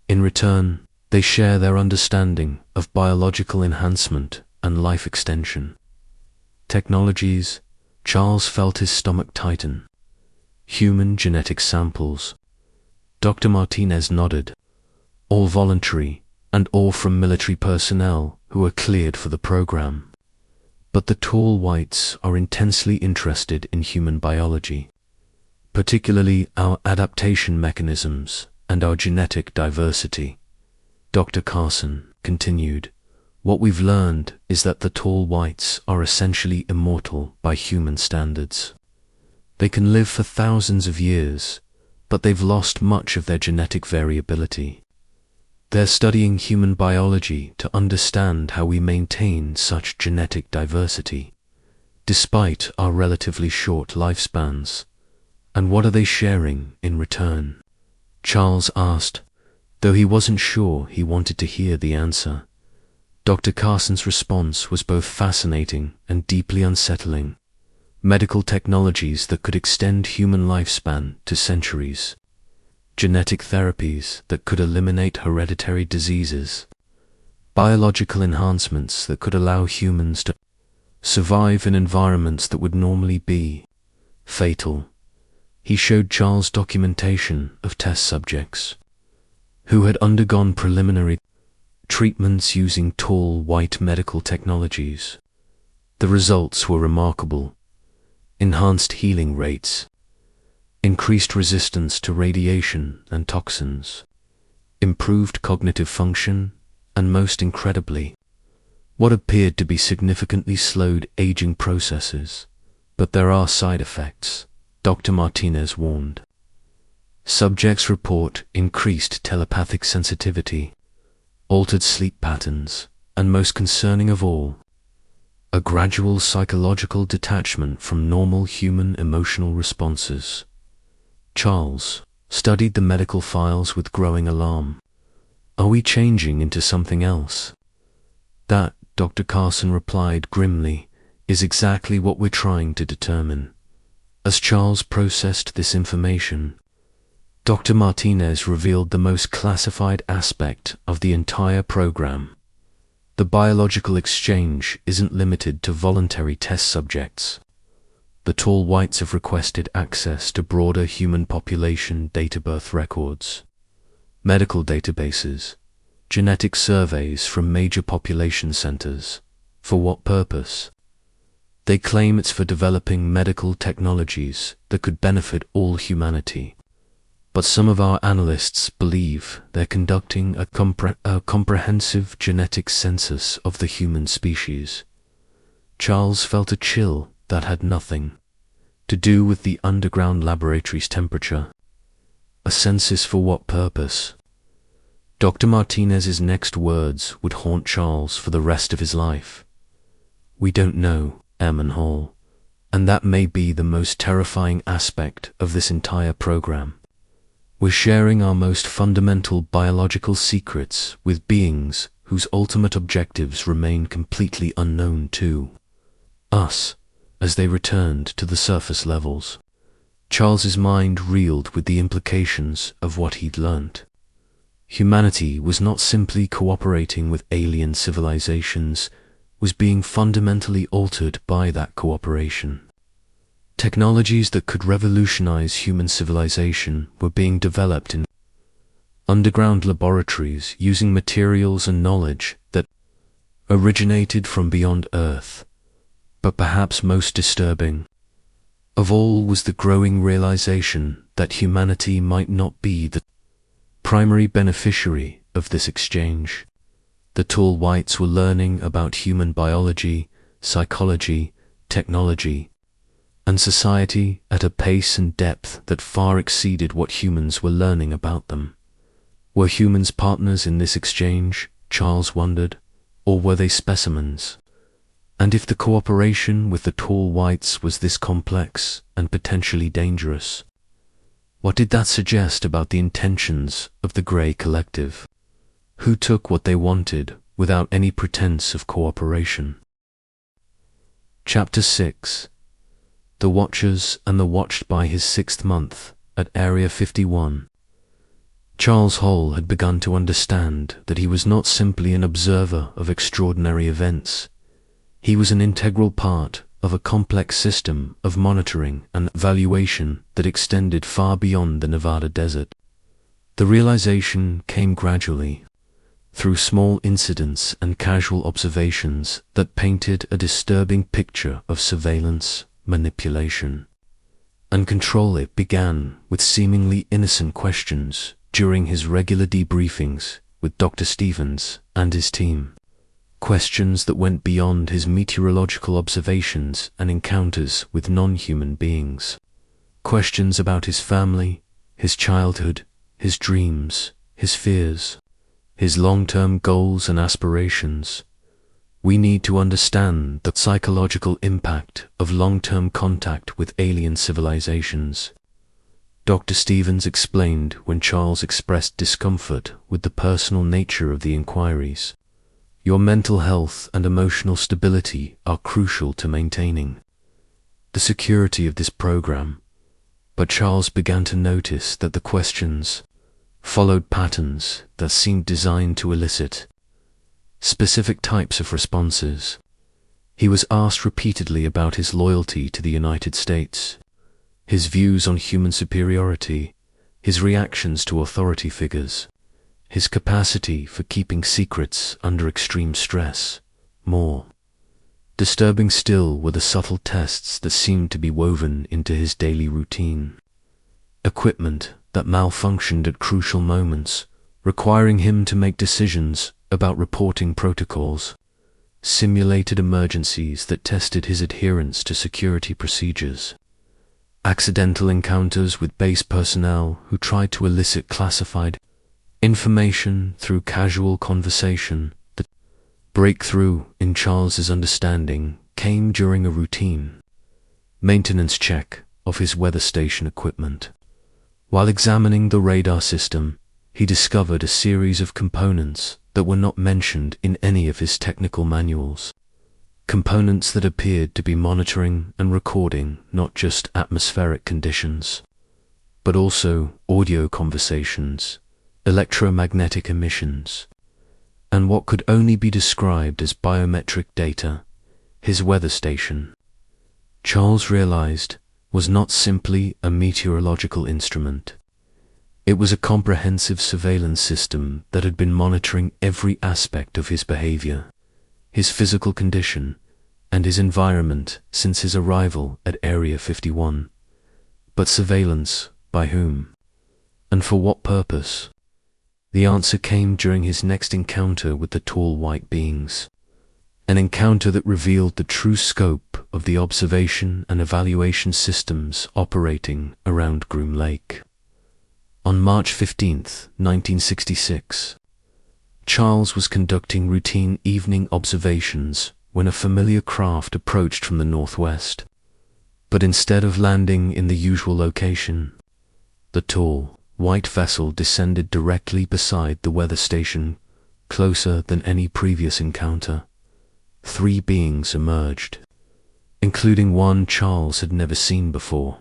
In return, they share their understanding of biological enhancement and life extension technologies. Charles felt his stomach tighten. Human genetic samples. Dr. Martinez nodded. All voluntary, and all from military personnel who are cleared for the program. But the tall whites are intensely interested in human biology, particularly our adaptation mechanisms and our genetic diversity. Dr. Carson continued, what we've learned is that the tall whites are essentially immortal by human standards. They can live for thousands of years, but they've lost much of their genetic variability. They're studying human biology to understand how we maintain such genetic diversity, despite our relatively short lifespans. And what are they sharing in return? Charles asked, though he wasn't sure he wanted to hear the answer. Dr. Carson's response was both fascinating and deeply unsettling. Medical technologies that could extend human lifespan to centuries. Genetic therapies that could eliminate hereditary diseases. Biological enhancements that could allow humans to survive in environments that would normally be fatal. He showed Charles documentation of test subjects who had undergone preliminary treatments using tall white medical technologies. The results were remarkable. Enhanced healing rates, increased resistance to radiation and toxins, improved cognitive function, and most incredibly, what appeared to be significantly slowed aging processes. But there are side effects, Dr. Martinez warned. Subjects report increased telepathic sensitivity, altered sleep patterns, and most concerning of all, a gradual psychological detachment from normal human emotional responses. Charles studied the medical files with growing alarm. Are we changing into something else? That, Dr. Carson replied grimly, is exactly what we're trying to determine. As Charles processed this information, Dr. Martinez revealed the most classified aspect of the entire program. The biological exchange isn't limited to voluntary test subjects. The tall whites have requested access to broader human population date of birth records, medical databases, genetic surveys from major population centers. For what purpose? They claim it's for developing medical technologies that could benefit all humanity. But some of our analysts believe they're conducting a comprehensive genetic census of the human species. Charles felt a chill that had nothing To do with the underground laboratory's temperature. A census for what purpose? Dr. Martinez's next words would haunt Charles for the rest of his life. We don't know, M. Hall, and that may be the most terrifying aspect of this entire program. We're sharing our most fundamental biological secrets with beings whose ultimate objectives remain completely unknown to us. As they returned to the surface levels, Charles's mind reeled with the implications of what he'd learnt. Humanity was not simply cooperating with alien civilizations, was being fundamentally altered by that cooperation. Technologies that could revolutionize human civilization were being developed in underground laboratories using materials and knowledge that originated from beyond Earth. But perhaps most disturbing of all was the growing realization that humanity might not be the primary beneficiary of this exchange. The tall whites were learning about human biology, psychology, technology, and society at a pace and depth that far exceeded what humans were learning about them. Were humans partners in this exchange, Charles wondered, or were they specimens? And if the cooperation with the tall whites was this complex and potentially dangerous, what did that suggest about the intentions of the Grey Collective, who took what they wanted without any pretense of cooperation? Chapter 6. The Watchers and the Watched. By his 6th month at Area 51, Charles Hall had begun to understand that he was not simply an observer of extraordinary events. He was an integral part of a complex system of monitoring and evaluation that extended far beyond the Nevada desert. The realization came gradually, through small incidents and casual observations that painted a disturbing picture of surveillance, manipulation, and control. It began with seemingly innocent questions during his regular debriefings with Dr. Stevens and his team. Questions that went beyond his meteorological observations and encounters with non-human beings. Questions about his family, his childhood, his dreams, his fears, his long-term goals and aspirations. We need to understand the psychological impact of long-term contact with alien civilizations. Dr. Stevens explained when Charles expressed discomfort with the personal nature of the inquiries. Your mental health and emotional stability are crucial to maintaining the security of this program. But Charles began to notice that the questions followed patterns that seemed designed to elicit specific types of responses. He was asked repeatedly about his loyalty to the United States, his views on human superiority, his reactions to authority figures, his capacity for keeping secrets under extreme stress. More disturbing still were the subtle tests that seemed to be woven into his daily routine. Equipment that malfunctioned at crucial moments, requiring him to make decisions about reporting protocols. Simulated emergencies that tested his adherence to security procedures. Accidental encounters with base personnel who tried to elicit classified information through casual conversation. The breakthrough in Charles's understanding came during a routine maintenance check of his weather station equipment. While examining the radar system, he discovered a series of components that were not mentioned in any of his technical manuals. Components that appeared to be monitoring and recording not just atmospheric conditions, but also audio conversations, electromagnetic emissions, and what could only be described as biometric data. His weather station, Charles realized, was not simply a meteorological instrument. It was a comprehensive surveillance system that had been monitoring every aspect of his behavior, his physical condition, and his environment since his arrival at Area 51. But surveillance by whom? And for what purpose? The answer came during his next encounter with the tall white beings. An encounter that revealed the true scope of the observation and evaluation systems operating around Groom Lake. On March 15, 1966, Charles was conducting routine evening observations when a familiar craft approached from the northwest. But instead of landing in the usual location, the tall, white vessel descended directly beside the weather station, closer than any previous encounter. 3 beings emerged, including one Charles had never seen before.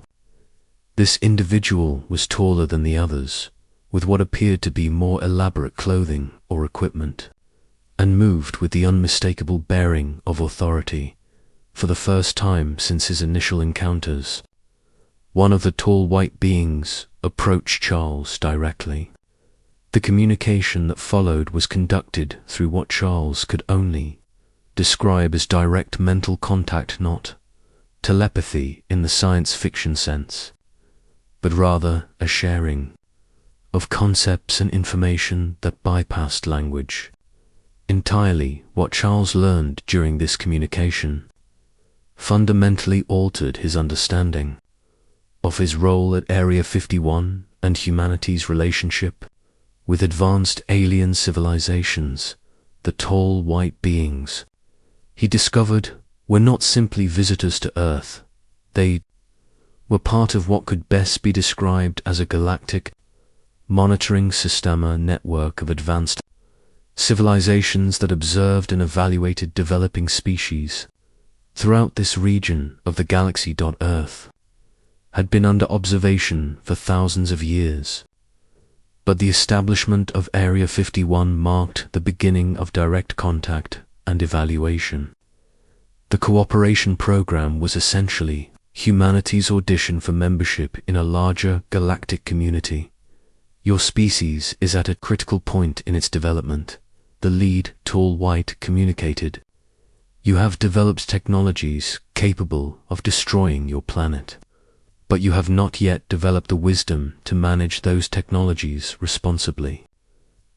This individual was taller than the others, with what appeared to be more elaborate clothing or equipment, and moved with the unmistakable bearing of authority for the first time since his initial encounters. One of the tall white beings approached Charles directly. The communication that followed was conducted through what Charles could only describe as direct mental contact, not telepathy in the science fiction sense, but rather a sharing of concepts and information that bypassed language. Entirely what Charles learned during this communication fundamentally altered his understanding of his role at Area 51 and humanity's relationship with advanced alien civilizations. The tall white beings, he discovered, were not simply visitors to Earth. They were part of what could best be described as a galactic monitoring systema network of advanced civilizations that observed and evaluated developing species throughout this region of the galaxy. Earth had been under observation for thousands of years, but the establishment of Area 51 marked the beginning of direct contact and evaluation. The cooperation program was essentially humanity's audition for membership in a larger galactic community. Your species is at a critical point in its development, the lead, tall white, communicated. You have developed technologies capable of destroying your planet, but you have not yet developed the wisdom to manage those technologies responsibly.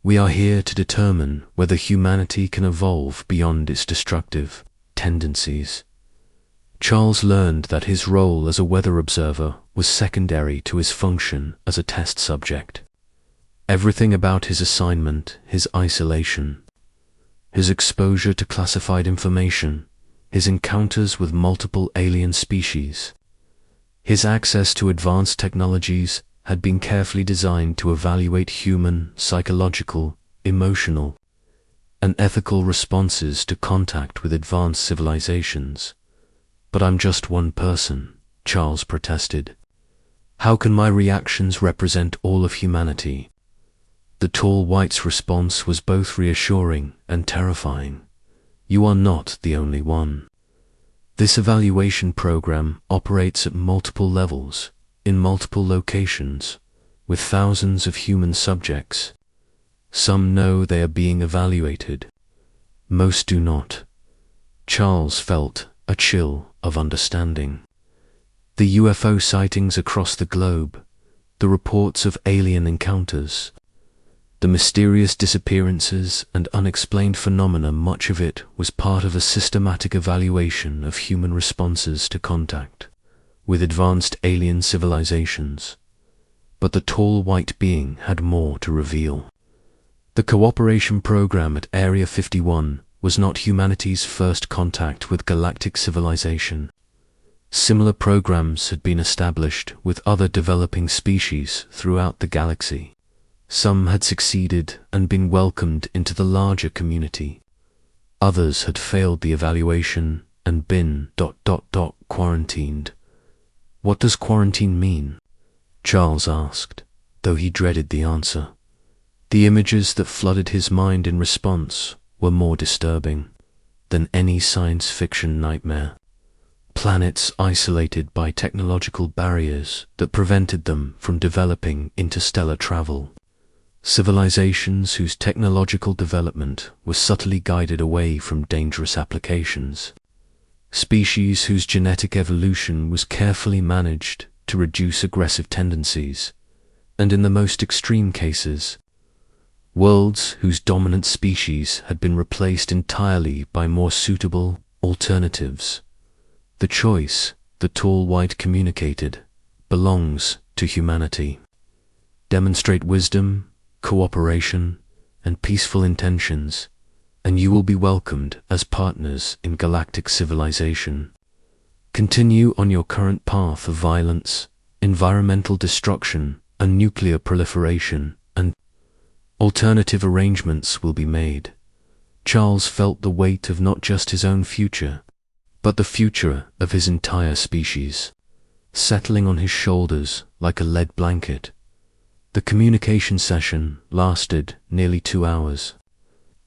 We are here to determine whether humanity can evolve beyond its destructive tendencies. Charles learned that his role as a weather observer was secondary to his function as a test subject. Everything about his assignment, his isolation, his exposure to classified information, his encounters with multiple alien species, his access to advanced technologies had been carefully designed to evaluate human, psychological, emotional, and ethical responses to contact with advanced civilizations. But I'm just one person, Charles protested. How can my reactions represent all of humanity? The tall white's response was both reassuring and terrifying. You are not the only one. This evaluation program operates at multiple levels, in multiple locations, with thousands of human subjects. Some know they are being evaluated. Most do not. Charles felt a chill of understanding. The UFO sightings across the globe, the reports of alien encounters, the mysterious disappearances and unexplained phenomena, much of it was part of a systematic evaluation of human responses to contact with advanced alien civilizations. But the tall white being had more to reveal. The cooperation program at Area 51 was not humanity's first contact with galactic civilization. Similar programs had been established with other developing species throughout the galaxy. Some had succeeded and been welcomed into the larger community. Others had failed the evaluation and been ... quarantined. What does quarantine mean? Charles asked, though he dreaded the answer. The images that flooded his mind in response were more disturbing than any science fiction nightmare. Planets isolated by technological barriers that prevented them from developing interstellar travel. Civilizations whose technological development was subtly guided away from dangerous applications. Species whose genetic evolution was carefully managed to reduce aggressive tendencies, and in the most extreme cases, worlds whose dominant species had been replaced entirely by more suitable alternatives. The choice, the tall white communicated, belongs to humanity. Demonstrate wisdom, cooperation, and peaceful intentions, and you will be welcomed as partners in galactic civilization. Continue on your current path of violence, environmental destruction, and nuclear proliferation, and alternative arrangements will be made. Charles felt the weight of not just his own future, but the future of his entire species, settling on his shoulders like a lead blanket. The communication session lasted nearly 2 hours,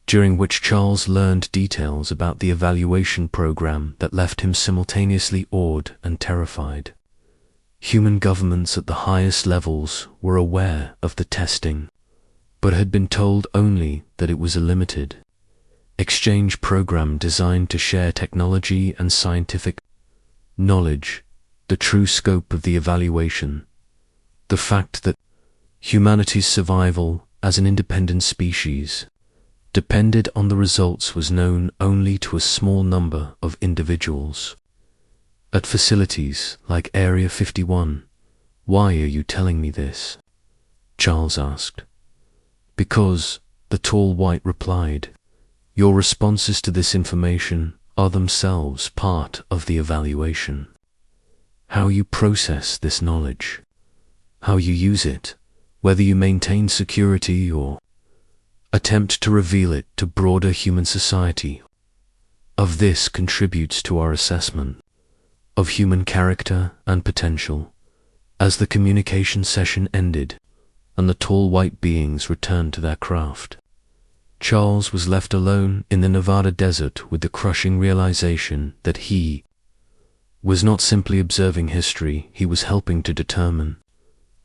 during which Charles learned details about the evaluation program that left him simultaneously awed and terrified. Human governments at the highest levels were aware of the testing, but had been told only that it was a limited exchange program designed to share technology and scientific knowledge. The true scope of the evaluation, the fact that humanity's survival as an independent species depended on the results, was known only to a small number of individuals. At facilities like Area 51, "Why are you telling me this?" Charles asked. "Because," the tall white replied, "your responses to this information are themselves part of the evaluation. How you process this knowledge, how you use it, whether you maintain security or attempt to reveal it to broader human society, of this contributes to our assessment of human character and potential." As the communication session ended and the tall white beings returned to their craft, Charles was left alone in the Nevada desert with the crushing realization that he was not simply observing history, he was helping to determine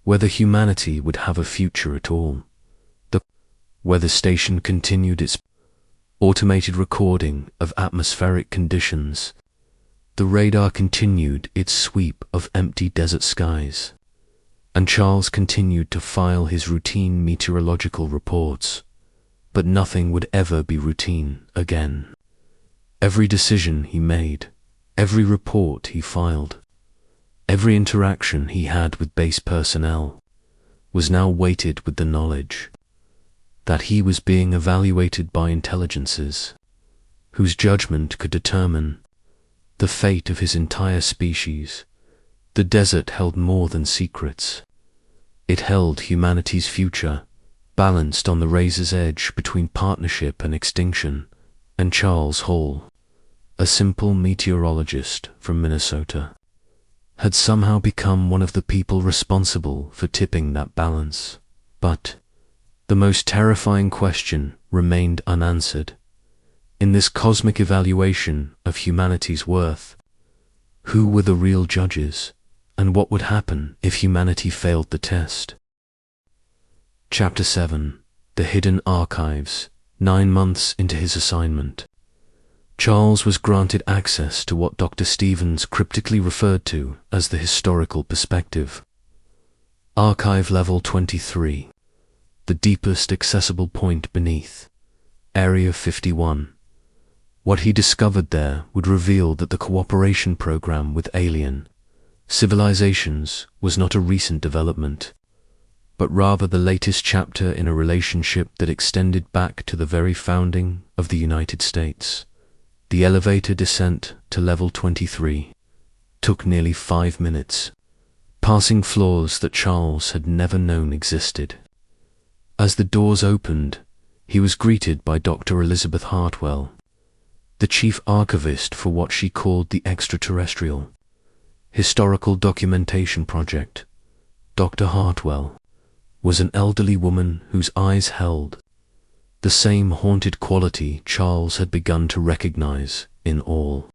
whether humanity would have a future at all. The weather station continued its automated recording of atmospheric conditions. The radar continued its sweep of empty desert skies, and Charles continued to file his routine meteorological reports. But nothing would ever be routine again. Every decision he made, every report he filed, every interaction he had with base personnel was now weighted with the knowledge that he was being evaluated by intelligences whose judgment could determine the fate of his entire species. The desert held more than secrets. It held humanity's future, balanced on the razor's edge between partnership and extinction. And Charles Hall, a simple meteorologist from Minnesota, had somehow become one of the people responsible for tipping that balance. But the most terrifying question remained unanswered. In this cosmic evaluation of humanity's worth, who were the real judges, and what would happen if humanity failed the test? Chapter 7. The Hidden Archives. 9 months into his assignment, Charles was granted access to what Dr. Stevens cryptically referred to as the historical perspective. Archive Level 23, the deepest accessible point beneath Area 51. What he discovered there would reveal that the cooperation program with alien civilizations was not a recent development, but rather the latest chapter in a relationship that extended back to the very founding of the United States. The elevator descent to Level 23 took nearly 5 minutes, passing floors that Charles had never known existed. As the doors opened, he was greeted by Dr. Elizabeth Hartwell, the chief archivist for what she called the Extraterrestrial Historical Documentation Project. Dr. Hartwell was an elderly woman whose eyes held the same haunted quality Charles had begun to recognize in all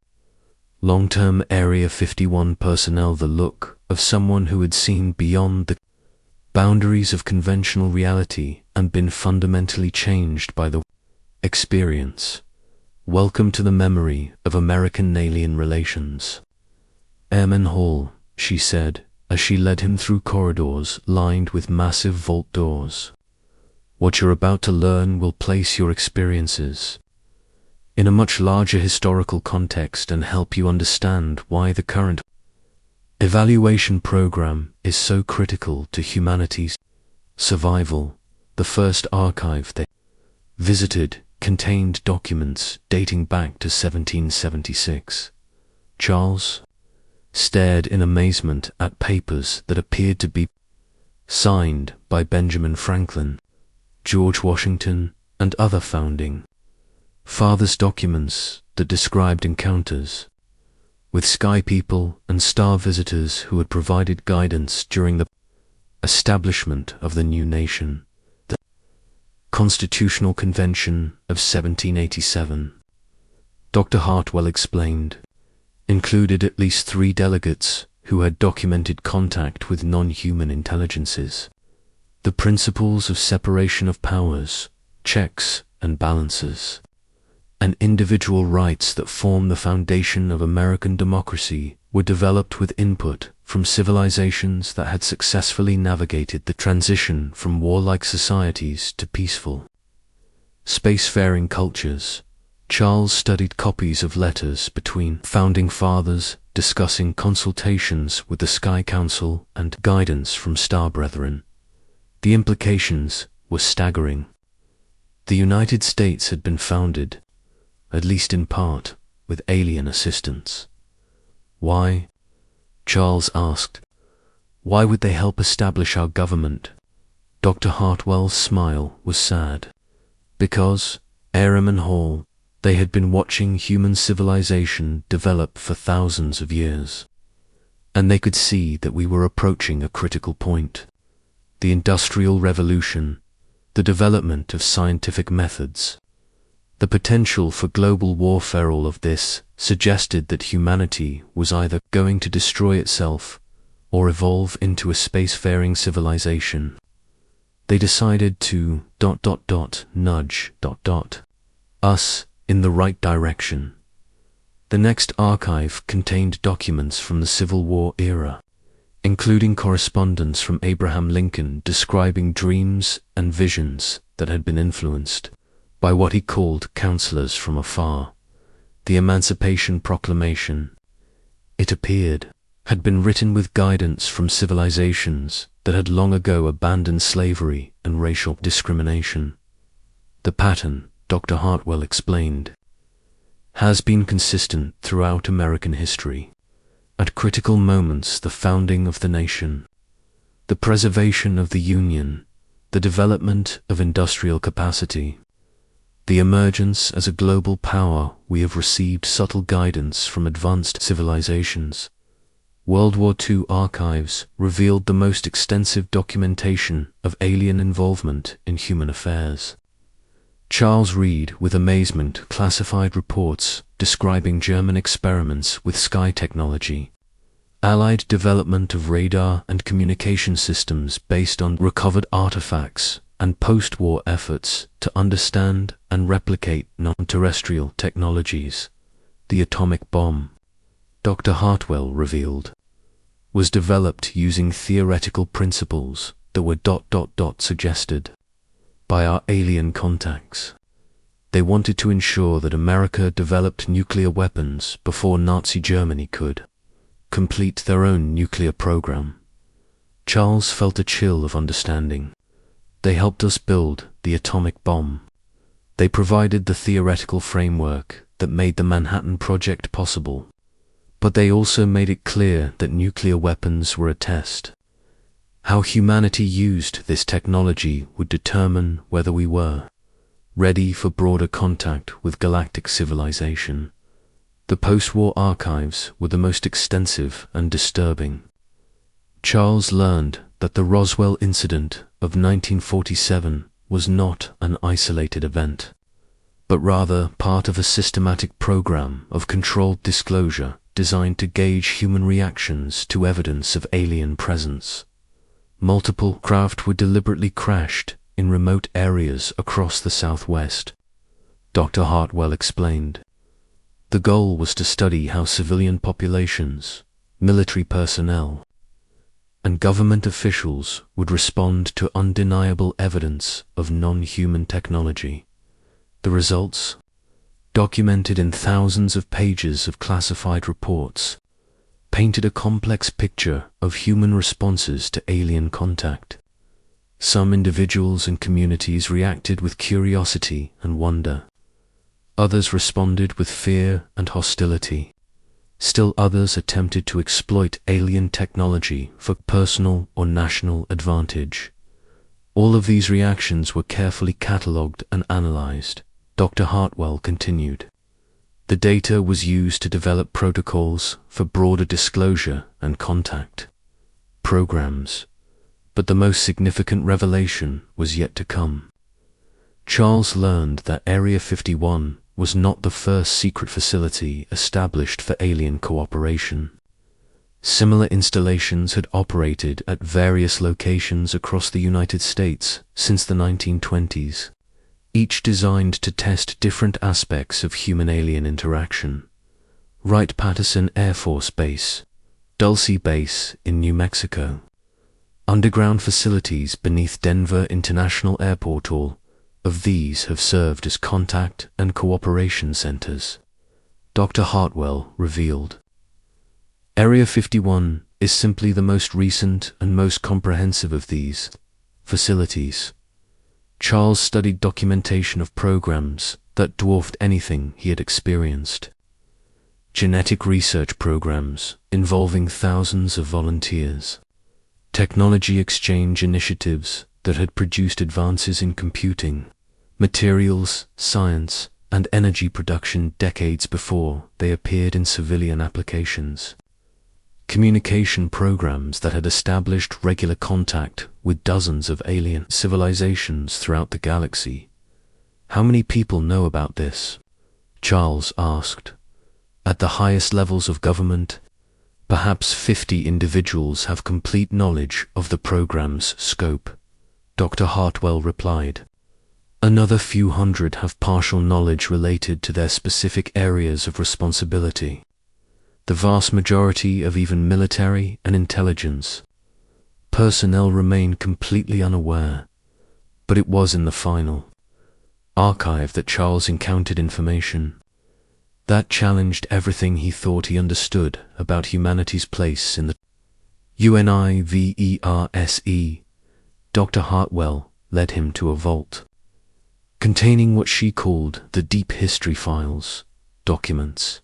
long-term Area 51 personnel, the look of someone who had seen beyond the boundaries of conventional reality and been fundamentally changed by the experience. "Welcome to the memory of American-alien relations, Airman Hall," she said, as she led him through corridors lined with massive vault doors. What you're about to learn will place your experiences in a much larger historical context and help you understand why the current evaluation program is so critical to humanity's survival. The first archive they visited contained documents dating back to 1776. Charles stared in amazement at papers that appeared to be signed by Benjamin Franklin, George Washington, and other founding fathers, documents that described encounters with sky people and star visitors who had provided guidance during the establishment of the new nation. The Constitutional Convention of 1787, Dr. Hartwell explained, included at least 3 delegates who had documented contact with non-human intelligences. The principles of separation of powers, checks and balances, and individual rights that form the foundation of American democracy were developed with input from civilizations that had successfully navigated the transition from warlike societies to peaceful, spacefaring cultures. Charles studied copies of letters between founding fathers discussing consultations with the Sky Council and guidance from star brethren. The implications were staggering. The United States had been founded, at least in part, with alien assistance. Why? Charles asked. Why would they help establish our government? Dr. Hartwell's smile was sad. Because, Aram and Hall, they had been watching human civilization develop for thousands of years, and they could see that we were approaching a critical point. The Industrial Revolution, the development of scientific methods, the potential for global warfare, all of this suggested that humanity was either going to destroy itself or evolve into a spacefaring civilization. They decided to ... nudge ... us in the right direction. The next archive contained documents from the Civil War era, including correspondence from Abraham Lincoln describing dreams and visions that had been influenced by what he called counselors from afar. The Emancipation Proclamation, it appeared, had been written with guidance from civilizations that had long ago abandoned slavery and racial discrimination. The pattern, Dr. Hartwell explained, has been consistent throughout American history. At critical moments, the founding of the nation, the preservation of the Union, the development of industrial capacity, the emergence as a global power, we have received subtle guidance from advanced civilizations. World War II archives revealed the most extensive documentation of alien involvement in human affairs. Charles Reed, with amazement, classified reports describing German experiments with sky technology, Allied development of radar and communication systems based on recovered artifacts, and post-war efforts to understand and replicate non-terrestrial technologies. The atomic bomb, Dr. Hartwell revealed, was developed using theoretical principles that were ... suggested by our alien contacts. They wanted to ensure that America developed nuclear weapons before Nazi Germany could complete their own nuclear program. Charles felt a chill of understanding. They helped us build the atomic bomb. They provided the theoretical framework that made the Manhattan Project possible. But they also made it clear that nuclear weapons were a test. How humanity used this technology would determine whether we were ready for broader contact with galactic civilization. The post-war archives were the most extensive and disturbing. Charles learned that the Roswell incident of 1947 was not an isolated event, but rather part of a systematic program of controlled disclosure designed to gauge human reactions to evidence of alien presence. Multiple craft were deliberately crashed in remote areas across the Southwest, Dr. Hartwell explained. The goal was to study how civilian populations, military personnel, and government officials would respond to undeniable evidence of non-human technology. The results, documented in thousands of pages of classified reports, painted a complex picture of human responses to alien contact. Some individuals and communities reacted with curiosity and wonder. Others responded with fear and hostility. Still others attempted to exploit alien technology for personal or national advantage. All of these reactions were carefully catalogued and analyzed. Dr. Hartwell continued. The data was used to develop protocols for broader disclosure and contact programs, but the most significant revelation was yet to come. Charles learned that Area 51 was not the first secret facility established for alien cooperation. Similar installations had operated at various locations across the United States since the 1920s, each designed to test different aspects of human-alien interaction. Wright-Patterson Air Force Base, Dulce Base in New Mexico, underground facilities beneath Denver International Airport, all of these have served as contact and cooperation centers. Dr. Hartwell revealed. Area 51 is simply the most recent and most comprehensive of these facilities. Charles studied documentation of programs that dwarfed anything he had experienced. Genetic research programs involving thousands of volunteers. Technology exchange initiatives that had produced advances in computing, materials, science, and energy production decades before they appeared in civilian applications. Communication programs that had established regular contact with dozens of alien civilizations throughout the galaxy. How many people know about this? Charles asked. At the highest levels of government, perhaps 50 individuals have complete knowledge of the program's scope, Dr. Hartwell replied. Another few hundred have partial knowledge related to their specific areas of responsibility. The vast majority of even military and intelligence personnel remain completely unaware, but it was in the final archive that Charles encountered information that challenged everything he thought he understood about humanity's place in the universe. Dr. Hartwell led him to a vault containing what she called the deep history files, documents,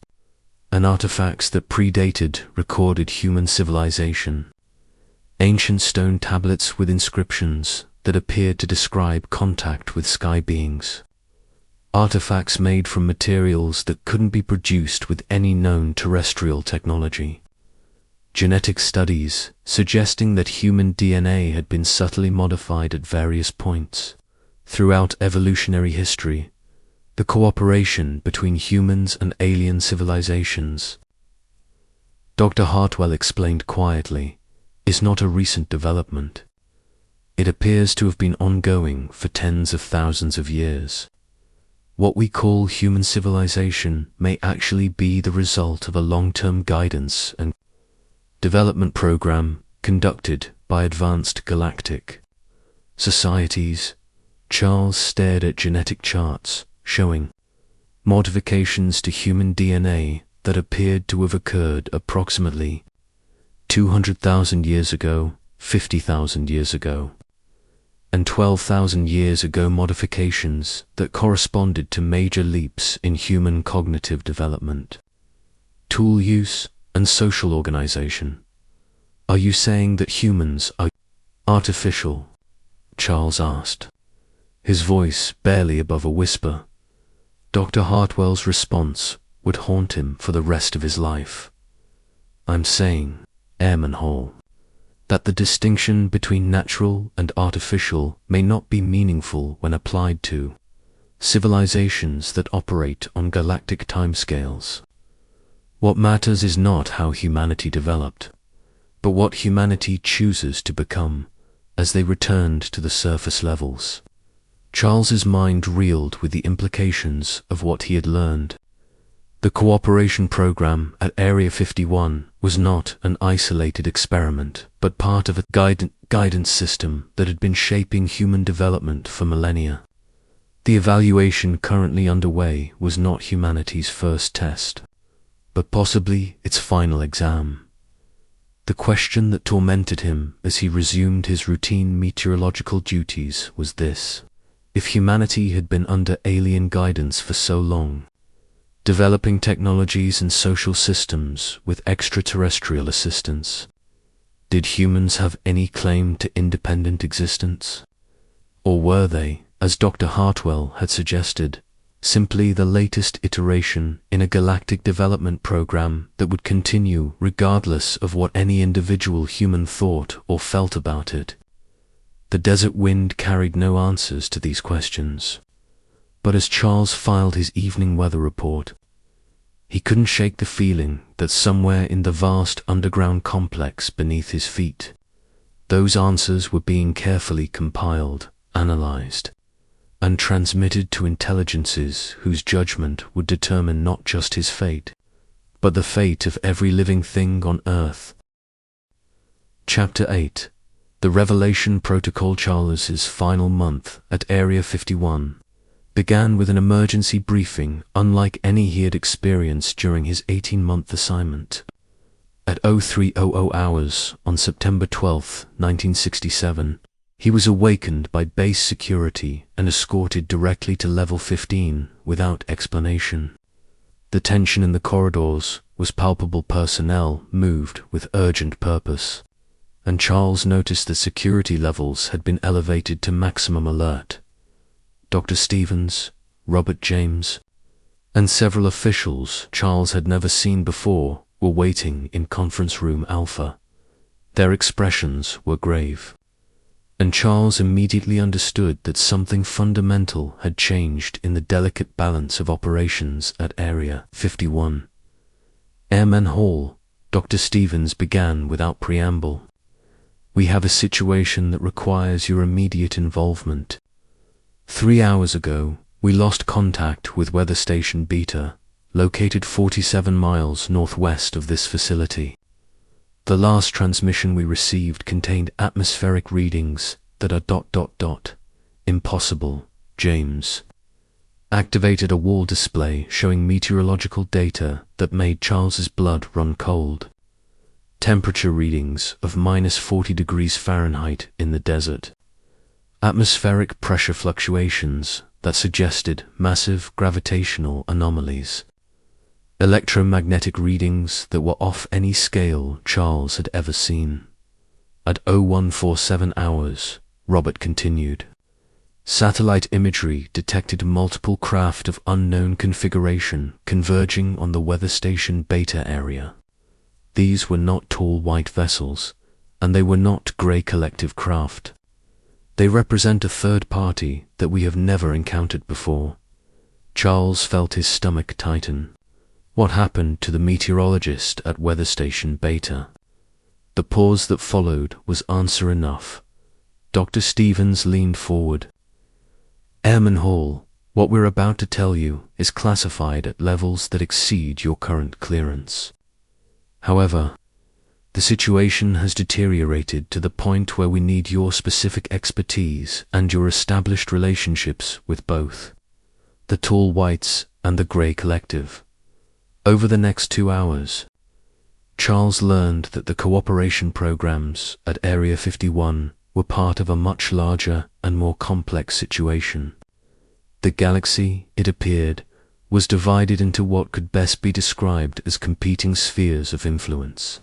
and artifacts that predated recorded human civilization. Ancient stone tablets with inscriptions that appeared to describe contact with sky beings. Artifacts made from materials that couldn't be produced with any known terrestrial technology. Genetic studies suggesting that human DNA had been subtly modified at various points throughout evolutionary history. The cooperation between humans and alien civilizations, Dr. Hartwell explained quietly, is not a recent development. It appears to have been ongoing for tens of thousands of years. What we call human civilization may actually be the result of a long-term guidance and development program conducted by advanced galactic societies. Charles stared at genetic charts showing modifications to human DNA that appeared to have occurred approximately 200,000 years ago, 50,000 years ago, and 12,000 years ago, modifications that corresponded to major leaps in human cognitive development, tool use, and social organization. Are you saying that humans are artificial? Charles asked, his voice barely above a whisper. Dr. Hartwell's response would haunt him for the rest of his life. I'm saying, Airman Hall, that the distinction between natural and artificial may not be meaningful when applied to civilizations that operate on galactic timescales. What matters is not how humanity developed, but what humanity chooses to become as they returned to the surface levels. Charles's mind reeled with the implications of what he had learned. The cooperation program at Area 51 was not an isolated experiment, but part of a guidance system that had been shaping human development for millennia. The evaluation currently underway was not humanity's first test, but possibly its final exam. The question that tormented him as he resumed his routine meteorological duties was this: if humanity had been under alien guidance for so long, developing technologies and social systems with extraterrestrial assistance, did humans have any claim to independent existence? Or were they, as Dr. Hartwell had suggested, simply the latest iteration in a galactic development program that would continue regardless of what any individual human thought or felt about it? The desert wind carried no answers to these questions, but as Charles filed his evening weather report, he couldn't shake the feeling that somewhere in the vast underground complex beneath his feet, those answers were being carefully compiled, analyzed, and transmitted to intelligences whose judgment would determine not just his fate, but the fate of every living thing on Earth. Chapter 8. The Revelation Protocol. Charles's final month at Area 51 began with an emergency briefing unlike any he had experienced during his 18-month assignment. At 0300 hours on September 12, 1967, he was awakened by base security and escorted directly to Level 15 without explanation. The tension in the corridors was palpable. Personnel moved with urgent purpose, and Charles noticed that security levels had been elevated to maximum alert. Dr. Stevens, Robert James, and several officials Charles had never seen before were waiting in Conference Room Alpha. Their expressions were grave, and Charles immediately understood that something fundamental had changed in the delicate balance of operations at Area 51. Airman Hall, Dr. Stevens began without preamble. "We have a situation that requires your immediate involvement. 3 hours ago, we lost contact with Weather Station Beta, located 47 miles northwest of this facility. The last transmission we received contained atmospheric readings that are ... Impossible, James. Activated a wall display showing meteorological data that made Charles's blood run cold. Temperature readings of -40 degrees Fahrenheit in the desert. Atmospheric pressure fluctuations that suggested massive gravitational anomalies. Electromagnetic readings that were off any scale Charles had ever seen." At 0147 hours, Robert continued, "Satellite imagery detected multiple craft of unknown configuration converging on the Weather Station Beta area. These were not tall white vessels, and they were not gray collective craft. They represent a third party that we have never encountered before." Charles felt his stomach tighten. What happened to the meteorologist at Weather Station Beta? The pause that followed was answer enough. Dr. Stevens leaned forward. "Airman Hall, what we're about to tell you is classified at levels that exceed your current clearance. However, the situation has deteriorated to the point where we need your specific expertise and your established relationships with both the Tall Whites and the Grey Collective. Over the next 2 hours, Charles learned that the cooperation programs at Area 51 were part of a much larger and more complex situation. The galaxy, it appeared, was divided into what could best be described as competing spheres of influence,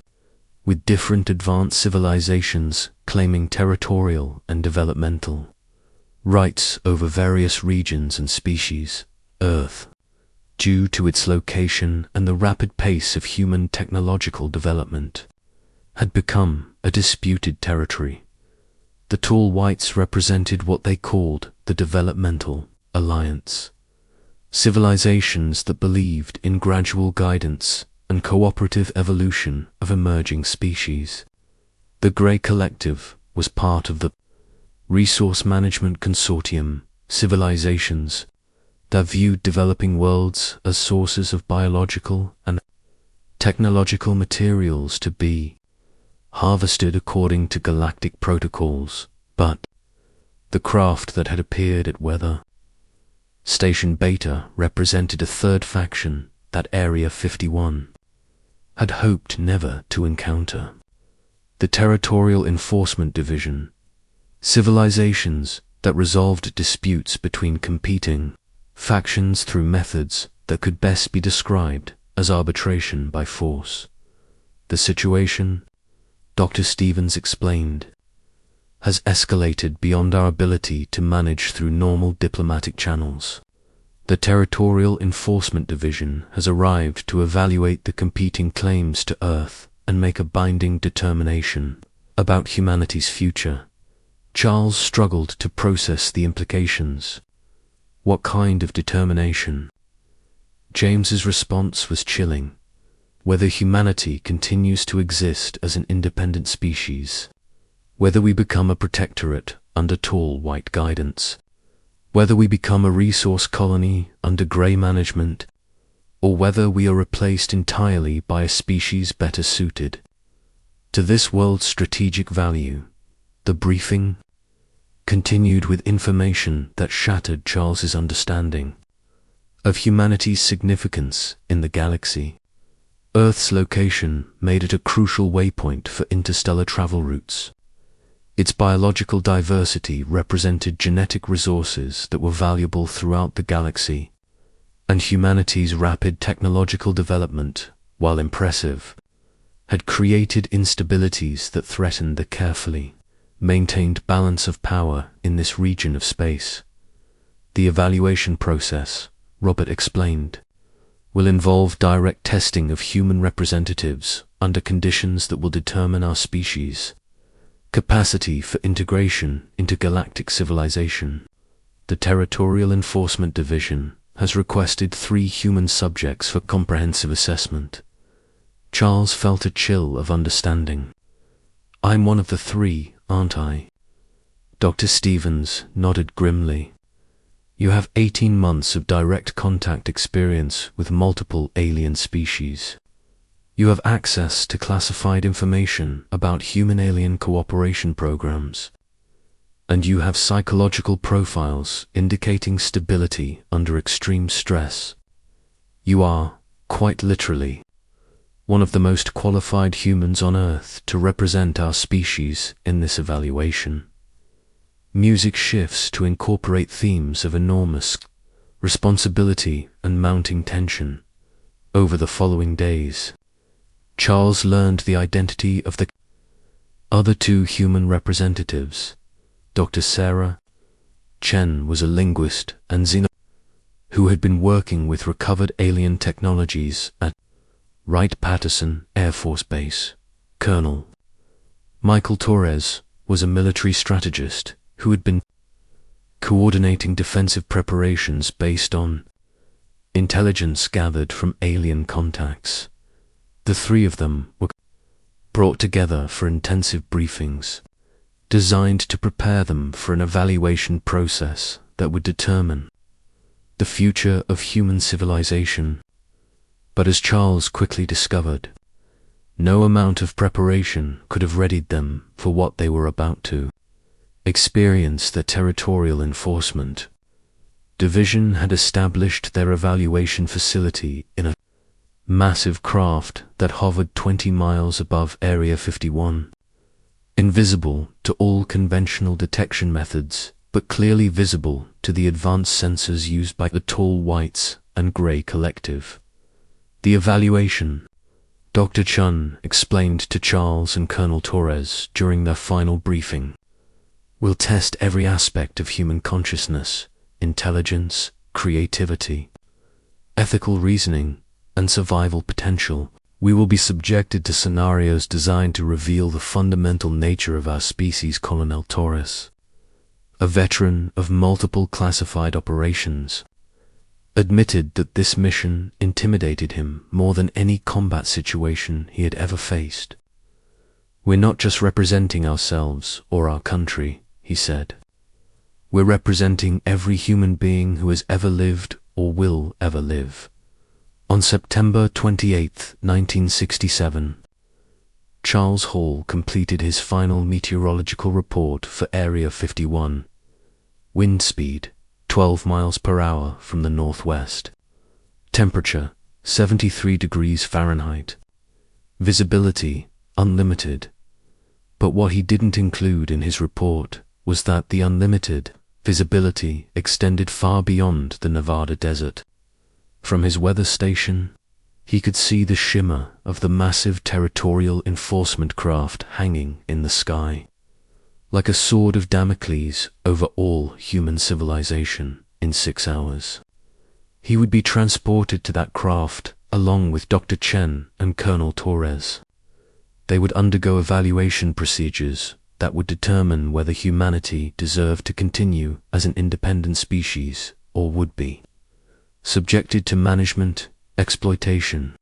with different advanced civilizations claiming territorial and developmental rights over various regions and species. Earth, due to its location and the rapid pace of human technological development, had become a disputed territory. The Tall Whites represented what they called the Developmental Alliance, civilizations that believed in gradual guidance and cooperative evolution of emerging species. The Grey Collective was part of the Resource Management Consortium, civilizations that viewed developing worlds as sources of biological and technological materials to be harvested according to galactic protocols. But the craft that had appeared at Weather Station Beta represented a third faction that Area 51 had hoped never to encounter. The Territorial Enforcement Division, civilizations that resolved disputes between competing factions through methods that could best be described as arbitration by force. The situation, Dr. Stevens explained, has escalated beyond our ability to manage through normal diplomatic channels. The Territorial Enforcement Division has arrived to evaluate the competing claims to Earth and make a binding determination about humanity's future. Charles struggled to process the implications. What kind of determination? James's response was chilling. Whether humanity continues to exist as an independent species, whether we become a protectorate under tall white guidance, whether we become a resource colony under grey management, or whether we are replaced entirely by a species better suited to this world's strategic value. The briefing continued with information that shattered Charles's understanding of humanity's significance in the galaxy. Earth's location made it a crucial waypoint for interstellar travel routes. Its biological diversity represented genetic resources that were valuable throughout the galaxy, and humanity's rapid technological development, while impressive, had created instabilities that threatened the carefully maintained balance of power in this region of space. The evaluation process, Robert explained, will involve direct testing of human representatives under conditions that will determine our species' capacity for integration into galactic civilization. The Territorial Enforcement Division has requested 3 human subjects for comprehensive assessment. Charles felt a chill of understanding. I'm one of the 3, aren't I? Dr. Stevens nodded grimly. You have 18 months of direct contact experience with multiple alien species. You have access to classified information about human-alien cooperation programs. And you have psychological profiles indicating stability under extreme stress. You are, quite literally, one of the most qualified humans on Earth to represent our species in this evaluation. Music shifts to incorporate themes of enormous responsibility and mounting tension. Over the following days, Charles learned the identity of the other 2 human representatives. Dr. Sarah Chen was a linguist and xenologist who had been working with recovered alien technologies at Wright-Patterson Air Force Base. Colonel Michael Torres was a military strategist who had been coordinating defensive preparations based on intelligence gathered from alien contacts. The 3 of them were brought together for intensive briefings, designed to prepare them for an evaluation process that would determine the future of human civilization. But as Charles quickly discovered, no amount of preparation could have readied them for what they were about to experience. The Territorial Enforcement Division had established their evaluation facility in a massive craft that hovered 20 miles above Area 51, invisible to all conventional detection methods, but clearly visible to the advanced sensors used by the Tall Whites and Grey Collective. The evaluation, Dr. Chun explained to Charles and Colonel Torres during their final briefing, will test every aspect of human consciousness, intelligence, creativity, ethical reasoning, and survival potential. We will be subjected to scenarios designed to reveal the fundamental nature of our species. Colonel Torres, a veteran of multiple classified operations, admitted that this mission intimidated him more than any combat situation he had ever faced. We're not just representing ourselves or our country, he said. We're representing every human being who has ever lived or will ever live. On September 28, 1967, Charles Hall completed his final meteorological report for Area 51. Wind speed, 12 miles per hour from the northwest. Temperature, 73 degrees Fahrenheit. Visibility, unlimited. But what he didn't include in his report was that the unlimited visibility extended far beyond the Nevada desert. From his weather station, he could see the shimmer of the massive territorial enforcement craft hanging in the sky, like a sword of Damocles over all human civilization in 6 hours. He would be transported to that craft along with Dr. Chen and Colonel Torres. They would undergo evaluation procedures that would determine whether humanity deserved to continue as an independent species or would be subjected to management, exploitation,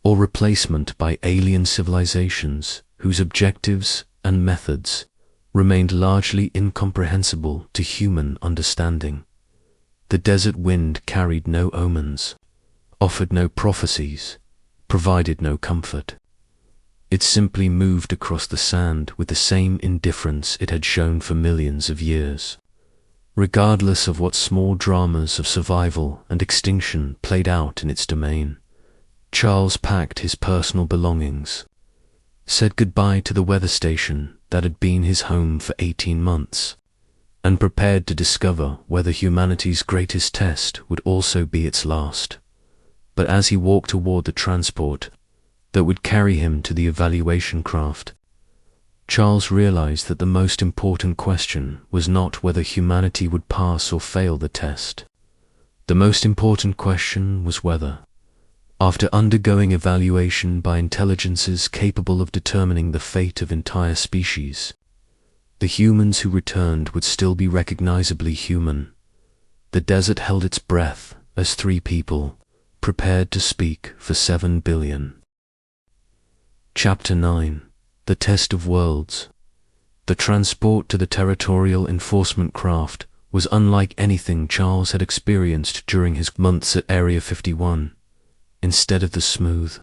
or replacement by alien civilizations whose objectives and methods remained largely incomprehensible to human understanding. The desert wind carried no omens, offered no prophecies, provided no comfort. It simply moved across the sand with the same indifference it had shown for millions of years. Regardless of what small dramas of survival and extinction played out in its domain, Charles packed his personal belongings, said goodbye to the weather station that had been his home for 18 months, and prepared to discover whether humanity's greatest test would also be its last. But as he walked toward the transport that would carry him to the evaluation craft, Charles realized that the most important question was not whether humanity would pass or fail the test. The most important question was whether, after undergoing evaluation by intelligences capable of determining the fate of entire species, the humans who returned would still be recognizably human. The desert held its breath as 3 people prepared to speak for 7 billion. Chapter 9. The Test of Worlds. The transport to the territorial enforcement craft was unlike anything Charles had experienced during his months at Area 51. Instead of the smooth,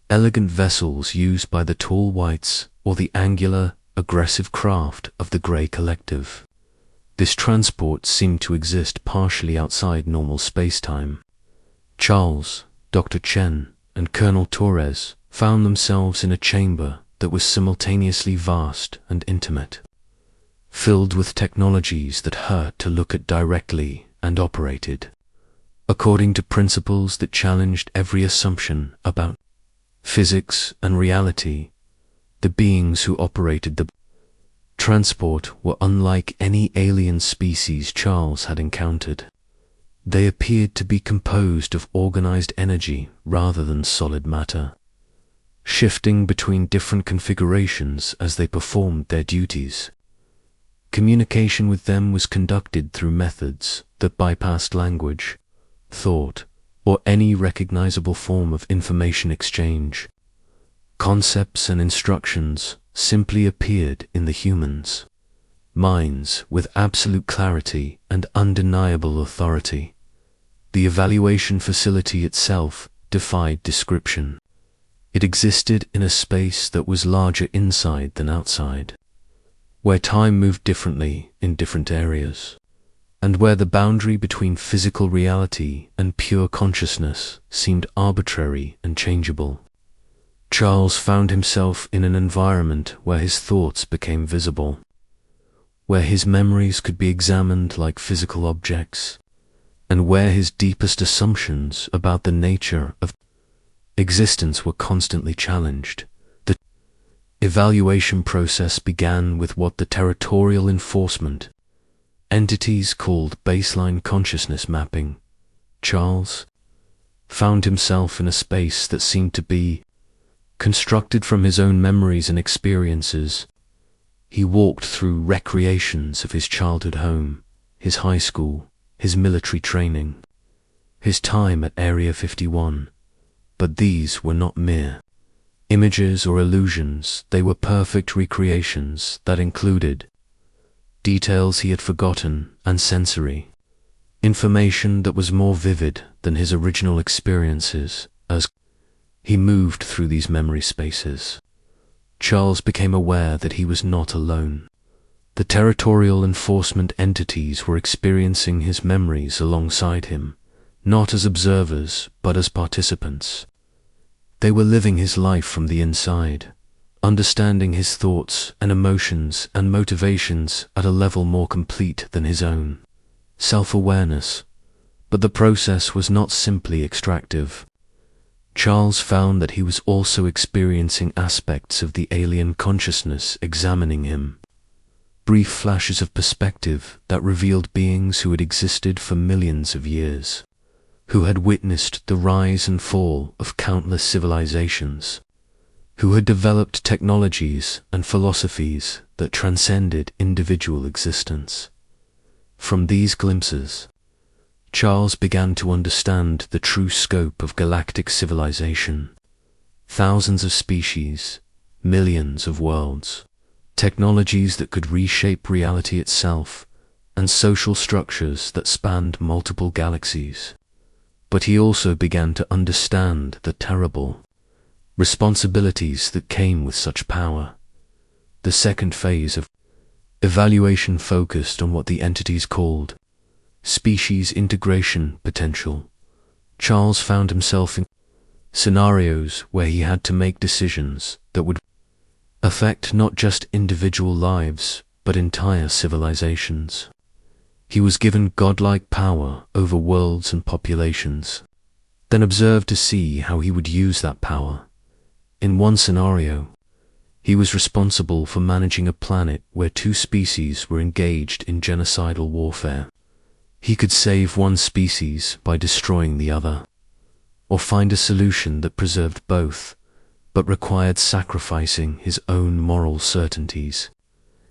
elegant vessels used by the tall whites or the angular, aggressive craft of the Grey Collective, this transport seemed to exist partially outside normal space-time. Charles, Dr. Chen, and Colonel Torres found themselves in a chamber that was simultaneously vast and intimate, filled with technologies that hurt to look at directly and operated according to principles that challenged every assumption about physics and reality. The beings who operated the transport were unlike any alien species Charles had encountered. They appeared to be composed of organized energy rather than solid matter, shifting between different configurations as they performed their duties. Communication with them was conducted through methods that bypassed language, thought, or any recognizable form of information exchange. Concepts and instructions simply appeared in the humans' minds with absolute clarity and undeniable authority. The evaluation facility itself defied description. It existed in a space that was larger inside than outside, where time moved differently in different areas, and where the boundary between physical reality and pure consciousness seemed arbitrary and changeable. Charles found himself in an environment where his thoughts became visible, where his memories could be examined like physical objects, and where his deepest assumptions about the nature of existence were constantly challenged. The evaluation process began with what the territorial enforcement entities called baseline consciousness mapping. Charles found himself in a space that seemed to be constructed from his own memories and experiences. He walked through recreations of his childhood home, his high school, his military training, his time at Area 51. But these were not mere images or illusions. They were perfect recreations that included details he had forgotten, and sensory information that was more vivid than his original experiences. As he moved through these memory spaces, Charles became aware that he was not alone. The territorial enforcement entities were experiencing his memories alongside him, not as observers, but as participants. They were living his life from the inside, understanding his thoughts and emotions and motivations at a level more complete than his own self-awareness. But the process was not simply extractive. Charles found that he was also experiencing aspects of the alien consciousness examining him. Brief flashes of perspective that revealed beings who had existed for millions of years, who had witnessed the rise and fall of countless civilizations, who had developed technologies and philosophies that transcended individual existence. From these glimpses, Charles began to understand the true scope of galactic civilization. Thousands of species, millions of worlds, technologies that could reshape reality itself, and social structures that spanned multiple galaxies. But he also began to understand the terrible responsibilities that came with such power. The second phase of evaluation focused on what the entities called species integration potential. Charles found himself in scenarios where he had to make decisions that would affect not just individual lives, but entire civilizations. He was given godlike power over worlds and populations, then observed to see how he would use that power. In one scenario, he was responsible for managing a planet where two species were engaged in genocidal warfare. He could save one species by destroying the other, or find a solution that preserved both, but required sacrificing his own moral certainties.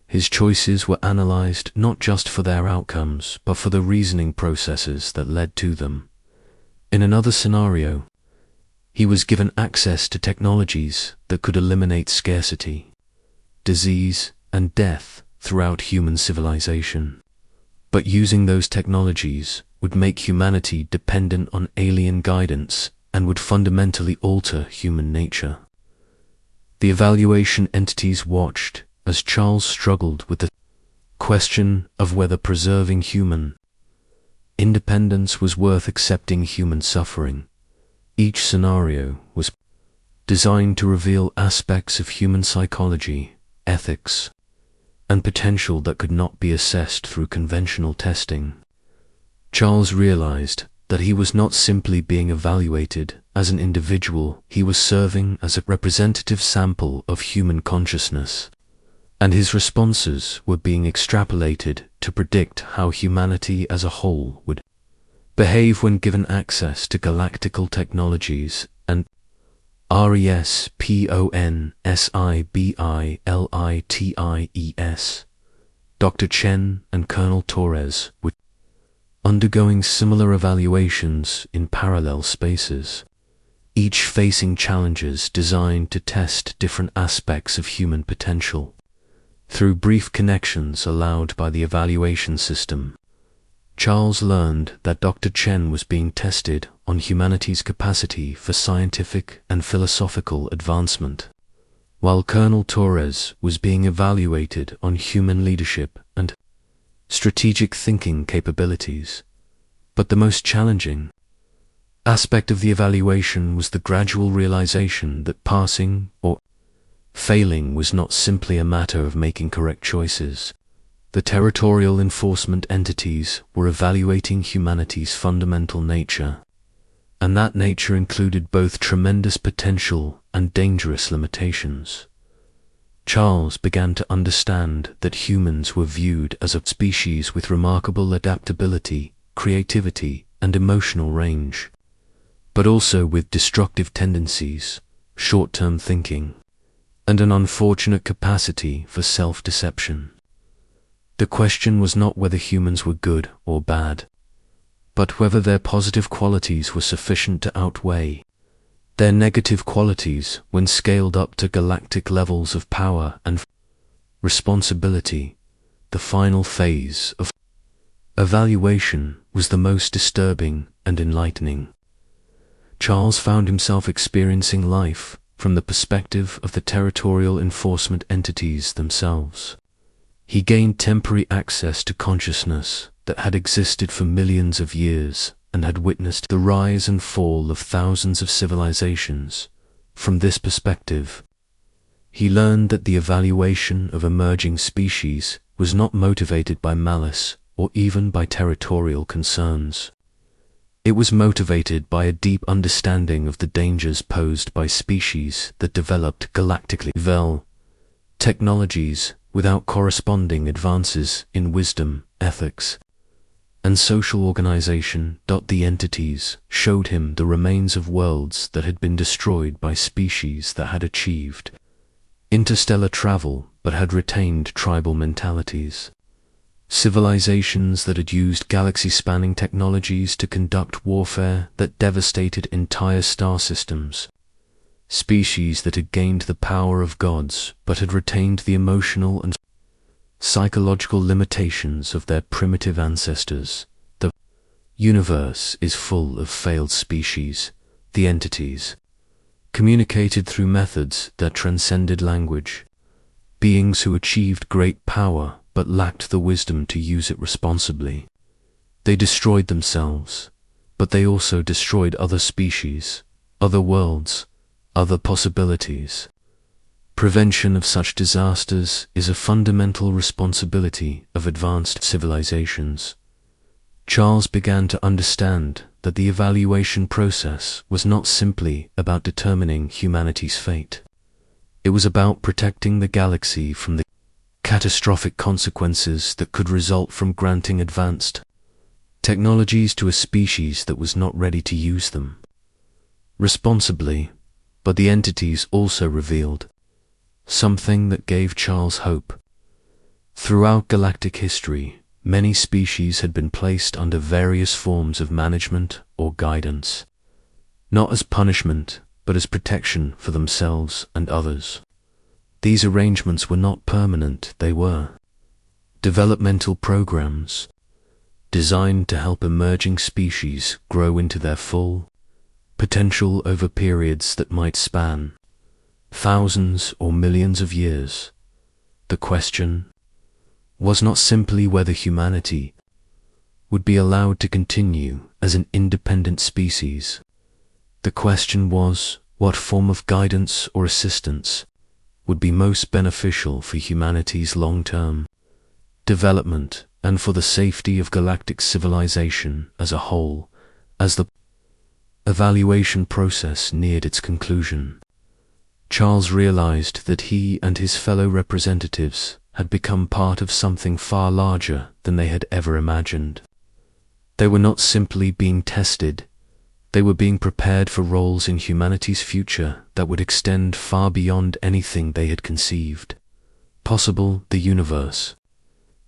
His choices were analyzed not just for their outcomes, but for the reasoning processes that led to them. In another scenario, he was given access to technologies that could eliminate scarcity, disease, and death throughout human civilization. But using those technologies would make humanity dependent on alien guidance and would fundamentally alter human nature. The evaluation entities watched as Charles struggled with the question of whether preserving human independence was worth accepting human suffering. Each scenario was designed to reveal aspects of human psychology, ethics, and potential that could not be assessed through conventional testing. Charles realized that he was not simply being evaluated as an individual, he was serving as a representative sample of human consciousness, and his responses were being extrapolated to predict how humanity as a whole would behave when given access to galactical technologies and responsibilities. Dr. Chen and Colonel Torres were undergoing similar evaluations in parallel spaces, each facing challenges designed to test different aspects of human potential. Through brief connections allowed by the evaluation system, Charles learned that Dr. Chen was being tested on humanity's capacity for scientific and philosophical advancement, while Colonel Torres was being evaluated on human leadership and strategic thinking capabilities. But the most challenging aspect of the evaluation was the gradual realization that passing or failing was not simply a matter of making correct choices. The territorial enforcement entities were evaluating humanity's fundamental nature, and that nature included both tremendous potential and dangerous limitations. Charles began to understand that humans were viewed as a species with remarkable adaptability, creativity, and emotional range, but also with destructive tendencies, short-term thinking, and an unfortunate capacity for self-deception. The question was not whether humans were good or bad, but whether their positive qualities were sufficient to outweigh their negative qualities when scaled up to galactic levels of power and responsibility. the final phase of evaluation was the most disturbing and enlightening. Charles found himself experiencing life from the perspective of the territorial enforcement entities themselves. He gained temporary access to consciousness that had existed for millions of years and had witnessed the rise and fall of thousands of civilizations. From this perspective, he learned that the evaluation of emerging species was not motivated by malice or even by territorial concerns. It was motivated by a deep understanding of the dangers posed by species that developed galactically well technologies without corresponding advances in wisdom, ethics, and social organization. The entities showed him the remains of worlds that had been destroyed by species that had achieved interstellar travel but had retained tribal mentalities. Civilizations that had used galaxy-spanning technologies to conduct warfare that devastated entire star systems. Species that had gained the power of gods but had retained the emotional and psychological limitations of their primitive ancestors. The universe is full of failed species, the entities, communicated through methods that transcended language, beings who achieved great power but lacked the wisdom to use it responsibly. They destroyed themselves, but they also destroyed other species, other worlds, other possibilities. Prevention of such disasters is a fundamental responsibility of advanced civilizations. Charles began to understand that the evaluation process was not simply about determining humanity's fate. It was about protecting the galaxy from the catastrophic consequences that could result from granting advanced technologies to a species that was not ready to use them responsibly. But the entities also revealed something that gave Charles hope. Throughout galactic history, many species had been placed under various forms of management or guidance, not as punishment, but as protection for themselves and others. These arrangements were not permanent, they were developmental programs designed to help emerging species grow into their full potential over periods that might span thousands or millions of years. The question was not simply whether humanity would be allowed to continue as an independent species. The question was what form of guidance or assistance would be most beneficial for humanity's long-term development and for the safety of galactic civilization as a whole. As the evaluation process neared its conclusion, Charles realized that he and his fellow representatives had become part of something far larger than they had ever imagined. They were not simply being tested, they were being prepared for roles in humanity's future that would extend far beyond anything they had conceived possible. The universe,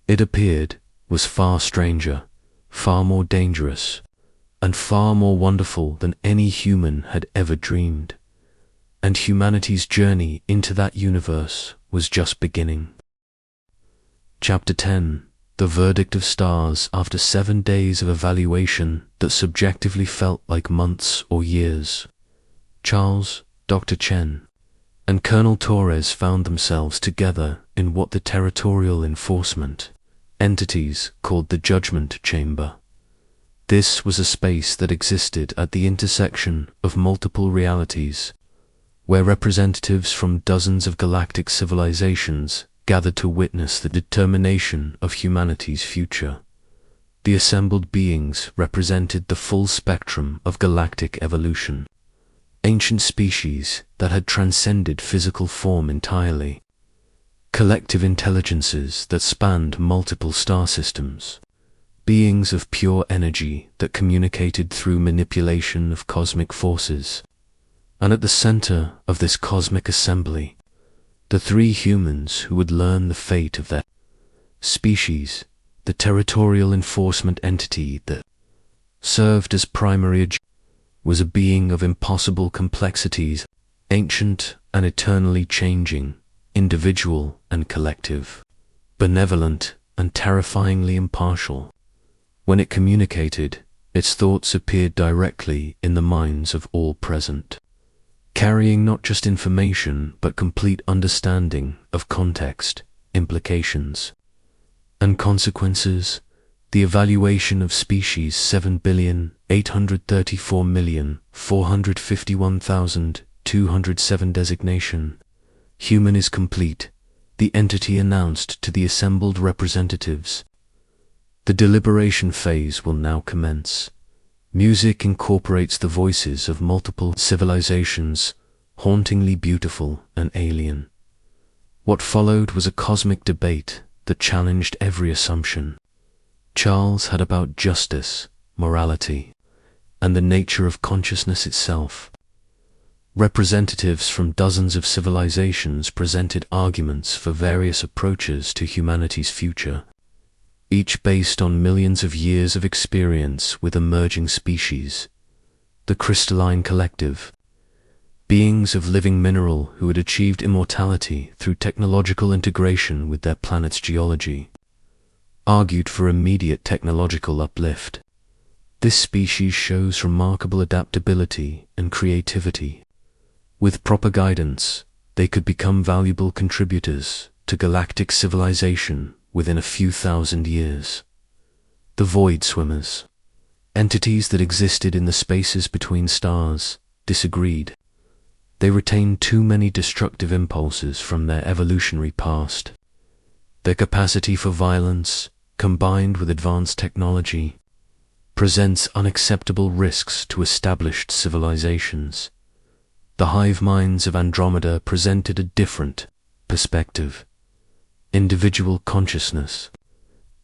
it appeared, was far stranger, far more dangerous, and far more wonderful than any human had ever dreamed. And humanity's journey into that universe was just beginning. Chapter 10. The Verdict of Stars. After 7 days of evaluation that subjectively felt like months or years, Charles, Dr. Chen, and Colonel Torres found themselves together in what the territorial enforcement entities called the Judgment Chamber. This was a space that existed at the intersection of multiple realities, where representatives from dozens of galactic civilizations gathered to witness the determination of humanity's future. The assembled beings represented the full spectrum of galactic evolution, ancient species that had transcended physical form entirely, collective intelligences that spanned multiple star systems, beings of pure energy that communicated through manipulation of cosmic forces. And at the center of this cosmic assembly, the 3 humans who would learn the fate of their species, the territorial enforcement entity that served as primary agent, was a being of impossible complexities, ancient and eternally changing, individual and collective, benevolent and terrifyingly impartial. When it communicated, its thoughts appeared directly in the minds of all present, carrying not just information but complete understanding of context, implications, and consequences. The evaluation of species 7,834,451,207 designation human is complete, the entity announced to the assembled representatives. The deliberation phase will now commence. Music incorporates the voices of multiple civilizations, hauntingly beautiful and alien. What followed was a cosmic debate that challenged every assumption Charles had about justice, morality, and the nature of consciousness itself. Representatives from dozens of civilizations presented arguments for various approaches to humanity's future, each based on millions of years of experience with emerging species. The crystalline collective, beings of living mineral who had achieved immortality through technological integration with their planet's geology, argued for immediate technological uplift. This species shows remarkable adaptability and creativity. With proper guidance, they could become valuable contributors to galactic civilization within a few thousand years. The void swimmers, entities that existed in the spaces between stars, disagreed. They retained too many destructive impulses from their evolutionary past. Their capacity for violence, combined with advanced technology, presents unacceptable risks to established civilizations. The hive minds of Andromeda presented a different perspective. Individual consciousness,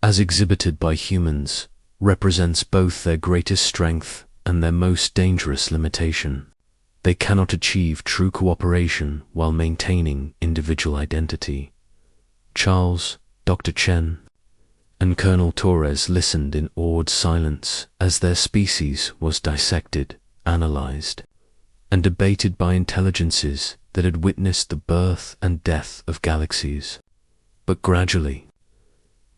as exhibited by humans, represents both their greatest strength and their most dangerous limitation. They cannot achieve true cooperation while maintaining individual identity. Charles, Dr. Chen, and Colonel Torres listened in awed silence as their species was dissected, analyzed, and debated by intelligences that had witnessed the birth and death of galaxies. But gradually,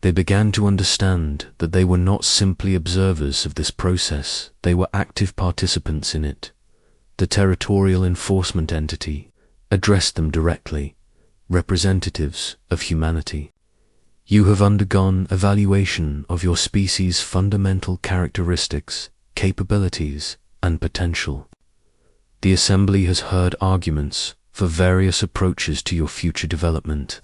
they began to understand that they were not simply observers of this process, they were active participants in it. The territorial enforcement entity addressed them directly, representatives of humanity. You have undergone evaluation of your species' fundamental characteristics, capabilities, and potential. The Assembly has heard arguments for various approaches to your future development.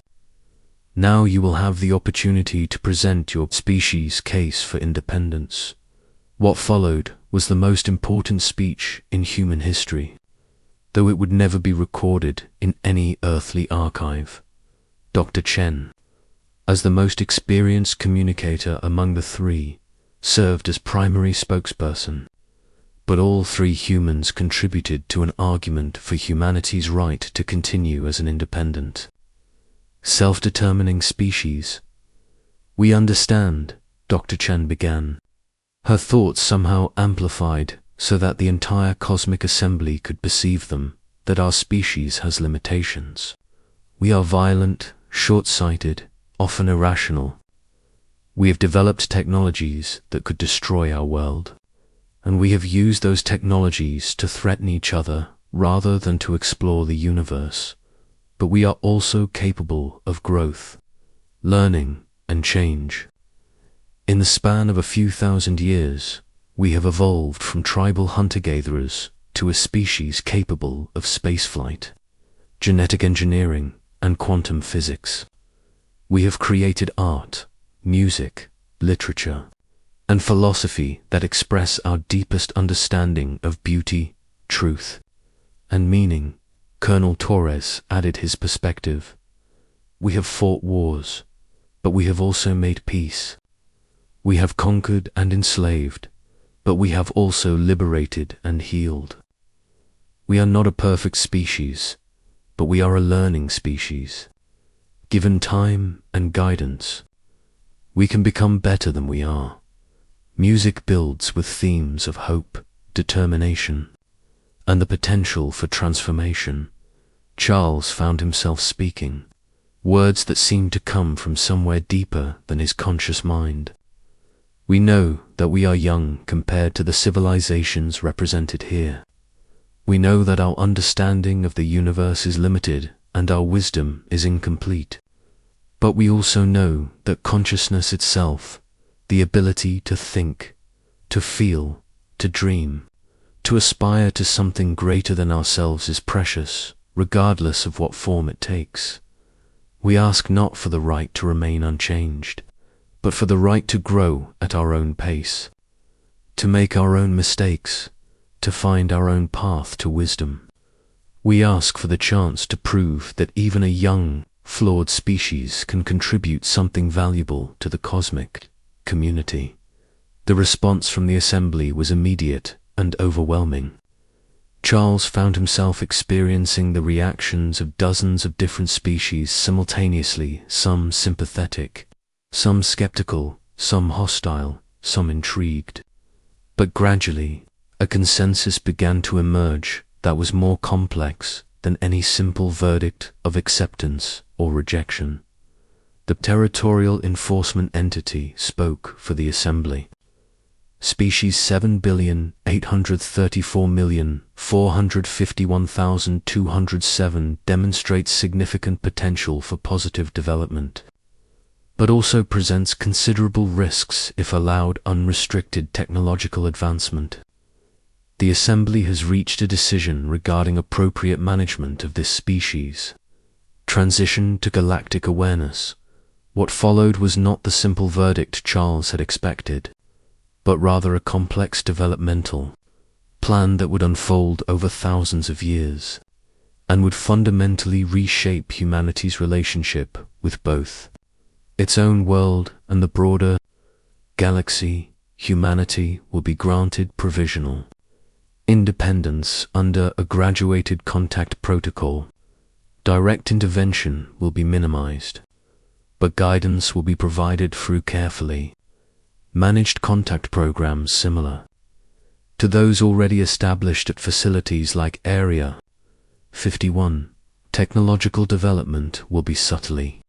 Now you will have the opportunity to present your species' case for independence. What followed was the most important speech in human history, though it would never be recorded in any earthly archive. Dr. Chen, as the most experienced communicator among the three, served as primary spokesperson, but all three humans contributed to an argument for humanity's right to continue as an independent, self-determining species. We understand, Dr. Chen began, her thoughts somehow amplified so that the entire cosmic assembly could perceive them, that our species has limitations. We are violent, short-sighted, often irrational. We have developed technologies that could destroy our world, and we have used those technologies to threaten each other rather than to explore the universe. But we are also capable of growth, learning, and change. In the span of a few thousand years, we have evolved from tribal hunter-gatherers to a species capable of spaceflight, genetic engineering, and quantum physics. We have created art, music, literature, and philosophy that express our deepest understanding of beauty, truth, and meaning. Colonel Torres added his perspective. We have fought wars, but we have also made peace. We have conquered and enslaved, but we have also liberated and healed. We are not a perfect species, but we are a learning species. Given time and guidance, we can become better than we are. Music builds with themes of hope, determination, and the potential for transformation. Charles found himself speaking, words that seemed to come from somewhere deeper than his conscious mind. We know that we are young compared to the civilizations represented here. We know that our understanding of the universe is limited and our wisdom is incomplete. But we also know that consciousness itself, the ability to think, to feel, to dream, to aspire to something greater than ourselves is precious, regardless of what form it takes. We ask not for the right to remain unchanged, but for the right to grow at our own pace, to make our own mistakes, to find our own path to wisdom. We ask for the chance to prove that even a young, flawed species can contribute something valuable to the cosmic community. The response from the assembly was immediate and overwhelming. Charles found himself experiencing the reactions of dozens of different species simultaneously, some sympathetic, some skeptical, some hostile, some intrigued. But gradually, a consensus began to emerge that was more complex than any simple verdict of acceptance or rejection. The territorial enforcement entity spoke for the assembly. Species 7,834,451,207 demonstrates significant potential for positive development, but also presents considerable risks if allowed unrestricted technological advancement. The Assembly has reached a decision regarding appropriate management of this species. Transition to galactic awareness. What followed was not the simple verdict Charles had expected, but rather a complex developmental plan that would unfold over thousands of years, and would fundamentally reshape humanity's relationship with both its own world and the broader galaxy. Humanity will be granted provisional independence under a graduated contact protocol. Direct intervention will be minimized, but guidance will be provided through carefully managed contact programs similar to those already established at facilities like Area 51. Technological development will be subtly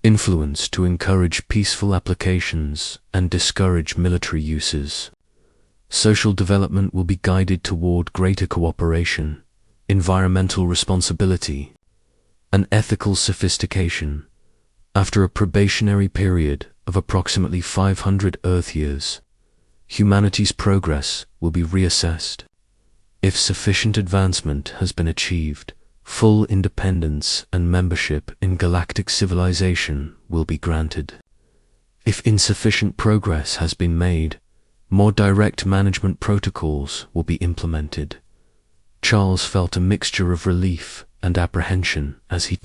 influenced to encourage peaceful applications and discourage military uses. Social development will be guided toward greater cooperation, environmental responsibility, and ethical sophistication. After a probationary period of approximately 500 Earth years, humanity's progress will be reassessed. If sufficient advancement has been achieved, full independence and membership in galactic civilization will be granted. If insufficient progress has been made, more direct management protocols will be implemented. Charles felt a mixture of relief and apprehension as he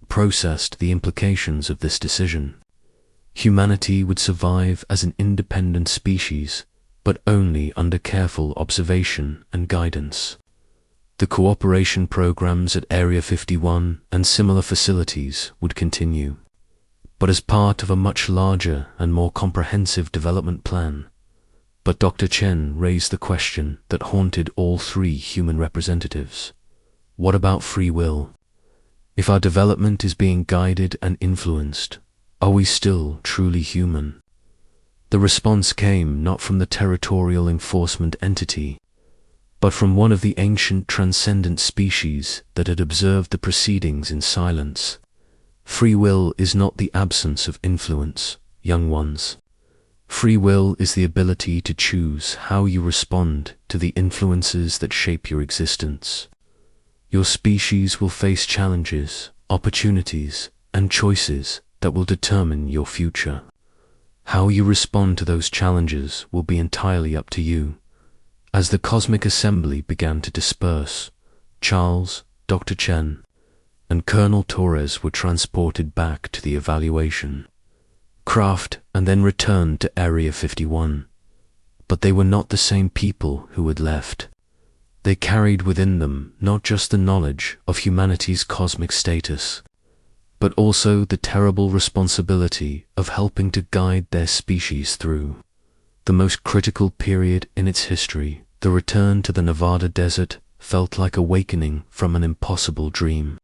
processed the implications of this decision. Humanity would survive as an independent species, but only under careful observation and guidance. The cooperation programs at Area 51 and similar facilities would continue, but as part of a much larger and more comprehensive development plan. But Dr. Chen raised the question that haunted all three human representatives. What about free will? If our development is being guided and influenced, are we still truly human? The response came not from the territorial enforcement entity, but from one of the ancient transcendent species that had observed the proceedings in silence. Free will is not the absence of influence, young ones. Free will is the ability to choose how you respond to the influences that shape your existence. Your species will face challenges, opportunities, and choices that will determine your future. How you respond to those challenges will be entirely up to you. As the Cosmic Assembly began to disperse, Charles, Dr. Chen, and Colonel Torres were transported back to the evaluation craft and then returned to Area 51. But they were not the same people who had left. They carried within them not just the knowledge of humanity's cosmic status, but also the terrible responsibility of helping to guide their species through the most critical period in its history. The return to the Nevada desert felt like awakening from an impossible dream.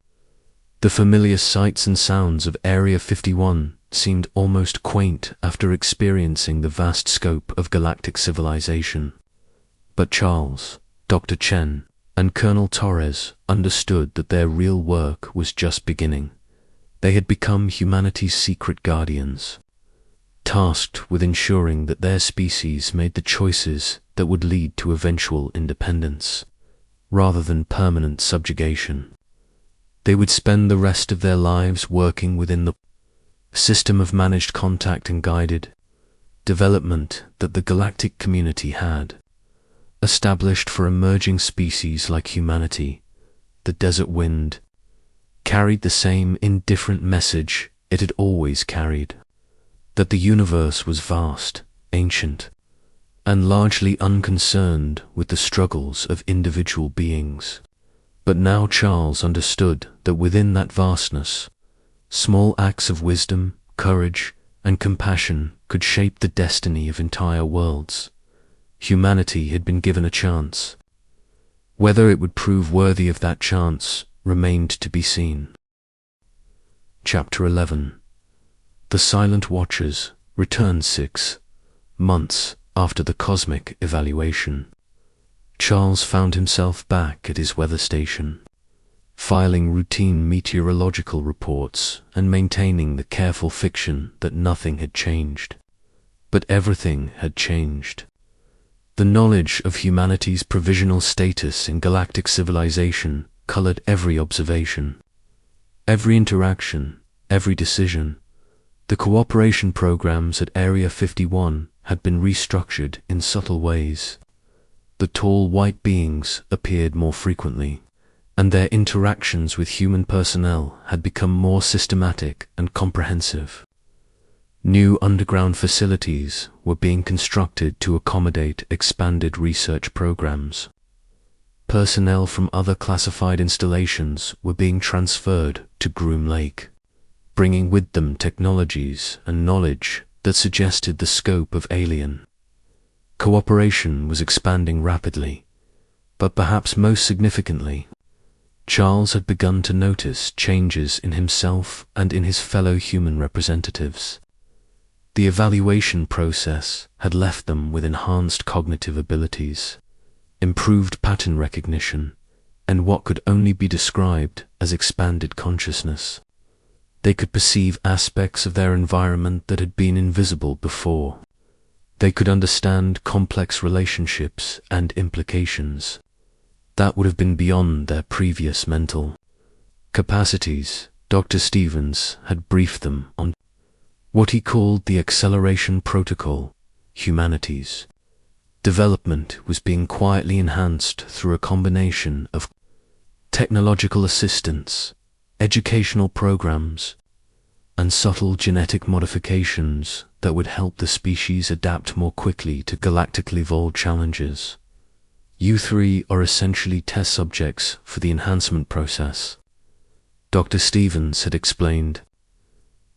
The familiar sights and sounds of Area 51 seemed almost quaint after experiencing the vast scope of galactic civilization. But Charles, Dr. Chen, and Colonel Torres understood that their real work was just beginning. They had become humanity's secret guardians, tasked with ensuring that their species made the choices that would lead to eventual independence, rather than permanent subjugation. They would spend the rest of their lives working within the system of managed contact and guided development that the galactic community had established for emerging species like humanity. The desert wind carried the same indifferent message it had always carried, that the universe was vast, ancient, and largely unconcerned with the struggles of individual beings. But now Charles understood that within that vastness, small acts of wisdom, courage, and compassion could shape the destiny of entire worlds. Humanity had been given a chance. Whether it would prove worthy of that chance remained to be seen. Chapter 11. The Silent Watchers returned 6 months after the cosmic evaluation. Charles found himself back at his weather station, filing routine meteorological reports and maintaining the careful fiction that nothing had changed. But everything had changed. The knowledge of humanity's provisional status in galactic civilization colored every observation, every interaction, every decision. The cooperation programs at Area 51 had been restructured in subtle ways. The tall white beings appeared more frequently, and their interactions with human personnel had become more systematic and comprehensive. New underground facilities were being constructed to accommodate expanded research programs. Personnel from other classified installations were being transferred to Groom Lake, bringing with them technologies and knowledge that suggested the scope of alien. Cooperation was expanding rapidly, but perhaps most significantly, Charles had begun to notice changes in himself and in his fellow human representatives. The evaluation process had left them with enhanced cognitive abilities, improved pattern recognition, and what could only be described as expanded consciousness. They could perceive aspects of their environment that had been invisible before. They could understand complex relationships and implications that would have been beyond their previous mental capacities. Dr. Stevens had briefed them on what he called the acceleration protocol. Humanity's development was being quietly enhanced through a combination of technological assistance, educational programs, and subtle genetic modifications that would help the species adapt more quickly to galactically evolved challenges. You 3 are essentially test subjects for the enhancement process, Dr. Stevens had explained.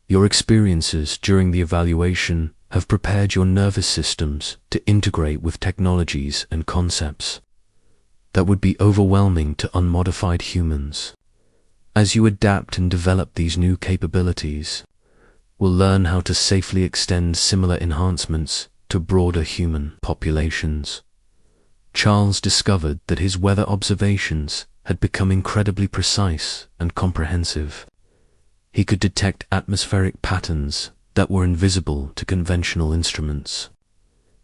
Your experiences during the evaluation have prepared your nervous systems to integrate with technologies and concepts that would be overwhelming to unmodified humans. As you adapt and develop these new capabilities, we'll learn how to safely extend similar enhancements to broader human populations. Charles discovered that his weather observations had become incredibly precise and comprehensive. He could detect atmospheric patterns that were invisible to conventional instruments.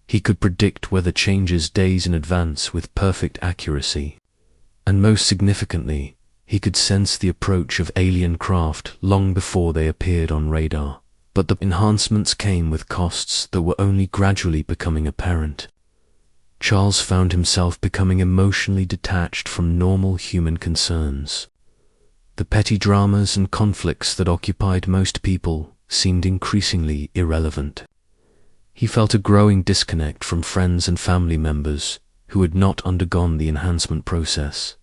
He could predict weather changes days in advance with perfect accuracy. And most significantly, he could sense the approach of alien craft long before they appeared on radar. But the enhancements came with costs that were only gradually becoming apparent. Charles found himself becoming emotionally detached from normal human concerns. The petty dramas and conflicts that occupied most people seemed increasingly irrelevant. He felt a growing disconnect from friends and family members who had not undergone the enhancement process.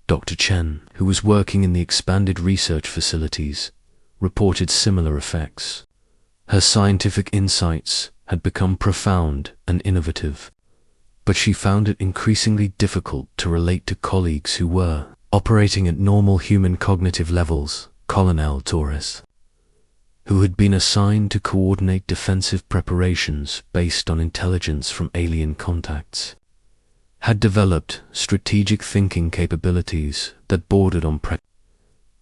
Dr. Chen, who was working in the expanded research facilities, reported similar effects. Her scientific insights had become profound and innovative, but she found it increasingly difficult to relate to colleagues who were operating at normal human cognitive levels, Colonel Torres, who had been assigned to coordinate defensive preparations based on intelligence from alien contacts, had developed strategic thinking capabilities that bordered on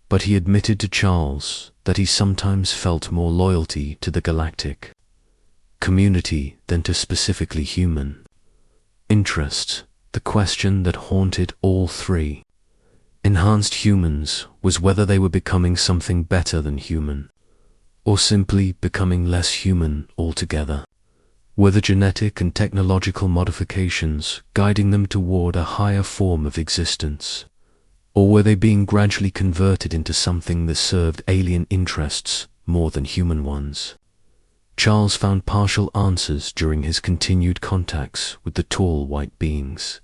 but he admitted to Charles that he sometimes felt more loyalty to the galactic community than to specifically human interests. The question that haunted all three enhanced humans was whether they were becoming something better than human, or simply becoming less human altogether. Were the genetic and technological modifications guiding them toward a higher form of existence, or were they being gradually converted into something that served alien interests more than human ones? Charles found partial answers during his continued contacts with the tall white beings,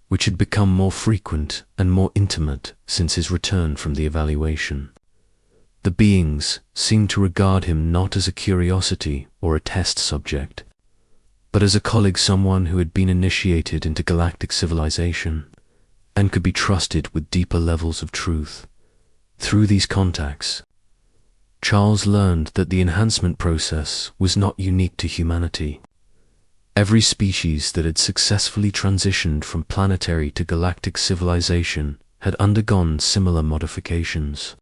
which had become more frequent and more intimate since his return from the evaluation. The beings seemed to regard him not as a curiosity or a test subject, but as a colleague, someone who had been initiated into galactic civilization and could be trusted with deeper levels of truth. Through these contacts, Charles learned that the enhancement process was not unique to humanity. Every species that had successfully transitioned from planetary to galactic civilization had undergone similar modifications.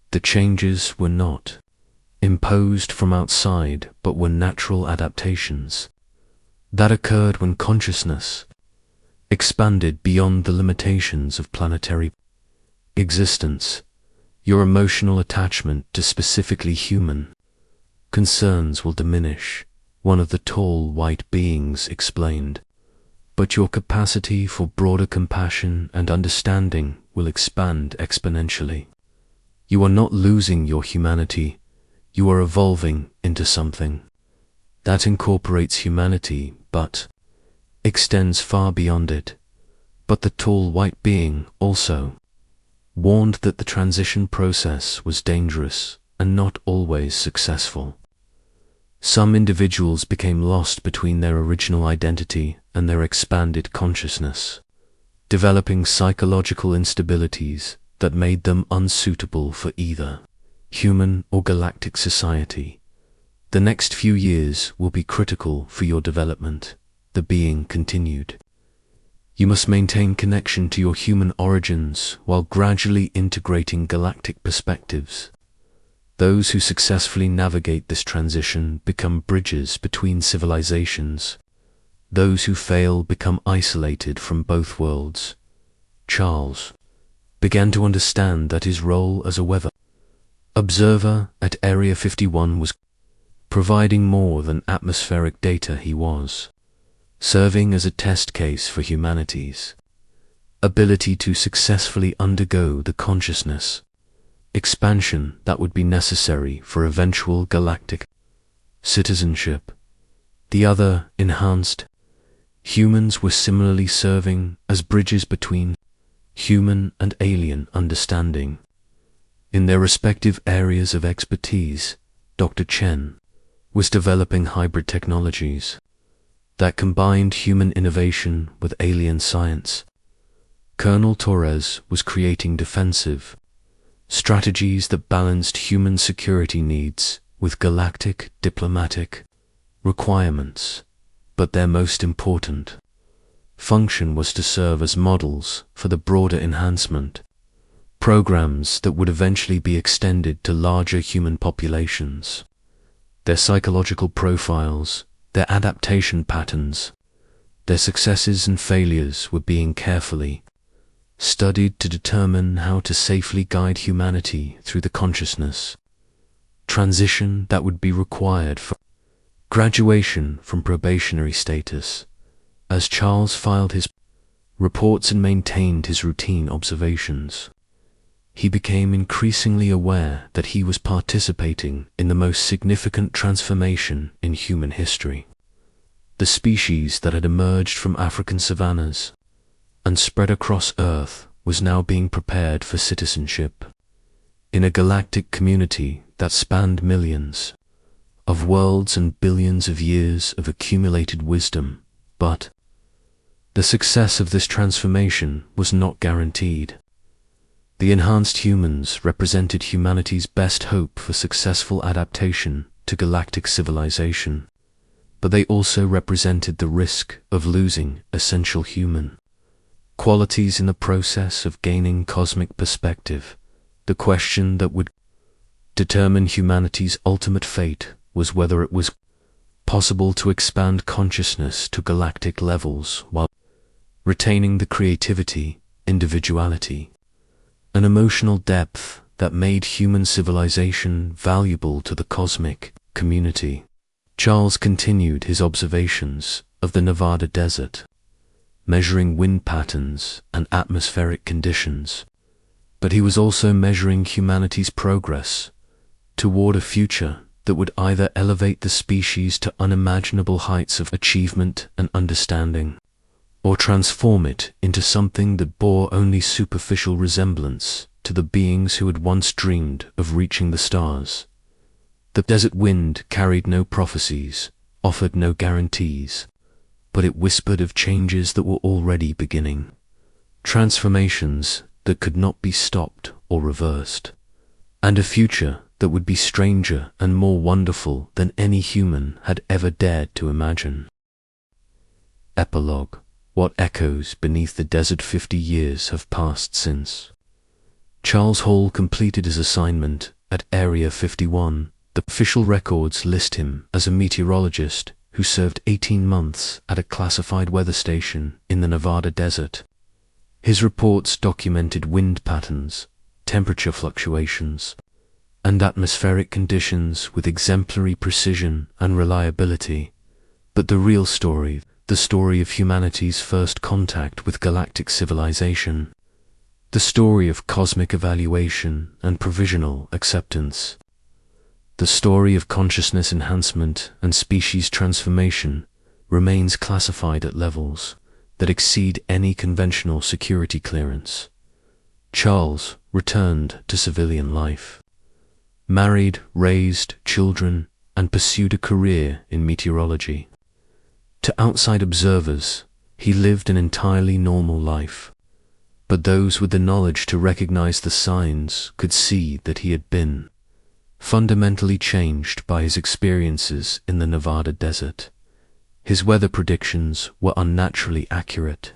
The changes were not imposed from outside, but were natural adaptations that occurred when consciousness expanded beyond the limitations of planetary existence. Your emotional attachment to specifically human concerns will diminish, one of the tall white beings explained, but your capacity for broader compassion and understanding will expand exponentially. You are not losing your humanity, you are evolving into something that incorporates humanity but extends far beyond it. But the tall white being also warned that the transition process was dangerous and not always successful. Some individuals became lost between their original identity and their expanded consciousness, developing psychological instabilities that made them unsuitable for either human or galactic society. The next few years will be critical for your development, the being continued. You must maintain connection to your human origins while gradually integrating galactic perspectives. Those who successfully navigate this transition become bridges between civilizations. Those who fail become isolated from both worlds. Charles began to understand that his role as a weather observer at Area 51 was providing more than atmospheric data. He was serving as a test case for humanity's ability to successfully undergo the consciousness expansion that would be necessary for eventual galactic citizenship. The other enhanced humans were similarly serving as bridges between human and alien understanding. In their respective areas of expertise, Dr. Chen was developing hybrid technologies that combined human innovation with alien science. Colonel Torres was creating defensive strategies that balanced human security needs with galactic diplomatic requirements, but their most important function was to serve as models for the broader enhancement programs that would eventually be extended to larger human populations. Their psychological profiles, their adaptation patterns, their successes and failures were being carefully studied to determine how to safely guide humanity through the consciousness transition that would be required for graduation from probationary status. As Charles filed his reports and maintained his routine observations, he became increasingly aware that he was participating in the most significant transformation in human history. The species that had emerged from African savannas and spread across Earth was now being prepared for citizenship in a galactic community that spanned millions of worlds and billions of years of accumulated wisdom. But the success of this transformation was not guaranteed. The enhanced humans represented humanity's best hope for successful adaptation to galactic civilization, but they also represented the risk of losing essential human qualities in the process of gaining cosmic perspective. The question that would determine humanity's ultimate fate was whether it was possible to expand consciousness to galactic levels while retaining the creativity, individuality, and emotional depth that made human civilization valuable to the cosmic community. Charles continued his observations of the Nevada desert, measuring wind patterns and atmospheric conditions, but he was also measuring humanity's progress toward a future that would either elevate the species to unimaginable heights of achievement and understanding, or transform it into something that bore only superficial resemblance to the beings who had once dreamed of reaching the stars. The desert wind carried no prophecies, offered no guarantees, but it whispered of changes that were already beginning, transformations that could not be stopped or reversed, and a future that would be stranger and more wonderful than any human had ever dared to imagine. Epilogue. What echoes beneath the desert 50 years have passed since. Charles Hall completed his assignment at Area 51. The official records list him as a meteorologist who served 18 months at a classified weather station in the Nevada desert. His reports documented wind patterns, temperature fluctuations, and atmospheric conditions with exemplary precision and reliability. But the real story, the story of humanity's first contact with galactic civilization, the story of cosmic evaluation and provisional acceptance, the story of consciousness enhancement and species transformation, remains classified at levels that exceed any conventional security clearance. Charles returned to civilian life, married, raised children, and pursued a career in meteorology. To outside observers, he lived an entirely normal life, but those with the knowledge to recognize the signs could see that he had been fundamentally changed by his experiences in the Nevada desert. His weather predictions were unnaturally accurate.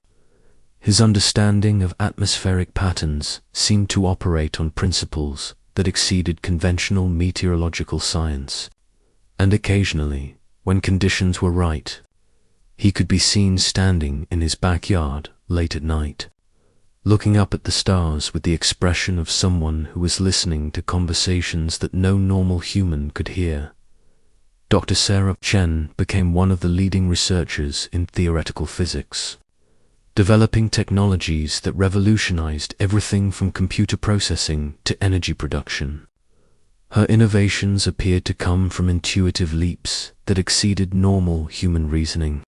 His understanding of atmospheric patterns seemed to operate on principles that exceeded conventional meteorological science, and occasionally, when conditions were right, he could be seen standing in his backyard late at night, looking up at the stars with the expression of someone who was listening to conversations that no normal human could hear. Dr. Sarah Chen became one of the leading researchers in theoretical physics, developing technologies that revolutionized everything from computer processing to energy production. Her innovations appeared to come from intuitive leaps that exceeded normal human reasoning,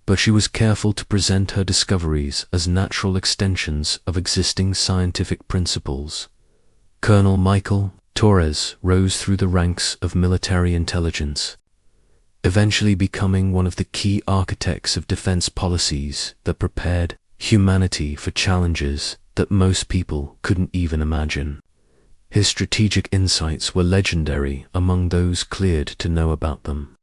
but she was careful to present her discoveries as natural extensions of existing scientific principles. Colonel Michael Torres rose through the ranks of military intelligence, eventually becoming one of the key architects of defense policies that prepared humanity for challenges that most people couldn't even imagine. His strategic insights were legendary among those cleared to know about them.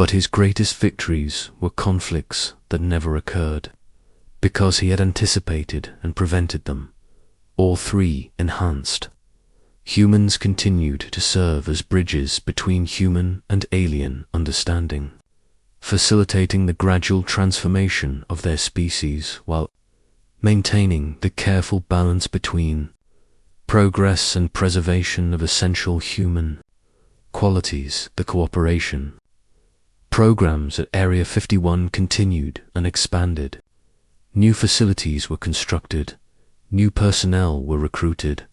But his greatest victories were conflicts that never occurred, because he had anticipated and prevented them. All three enhanced. Humans continued to serve as bridges between human and alien understanding, facilitating the gradual transformation of their species while maintaining the careful balance between progress and preservation of essential human qualities. The cooperation programs at Area 51 continued and expanded. New facilities were constructed, new personnel were recruited,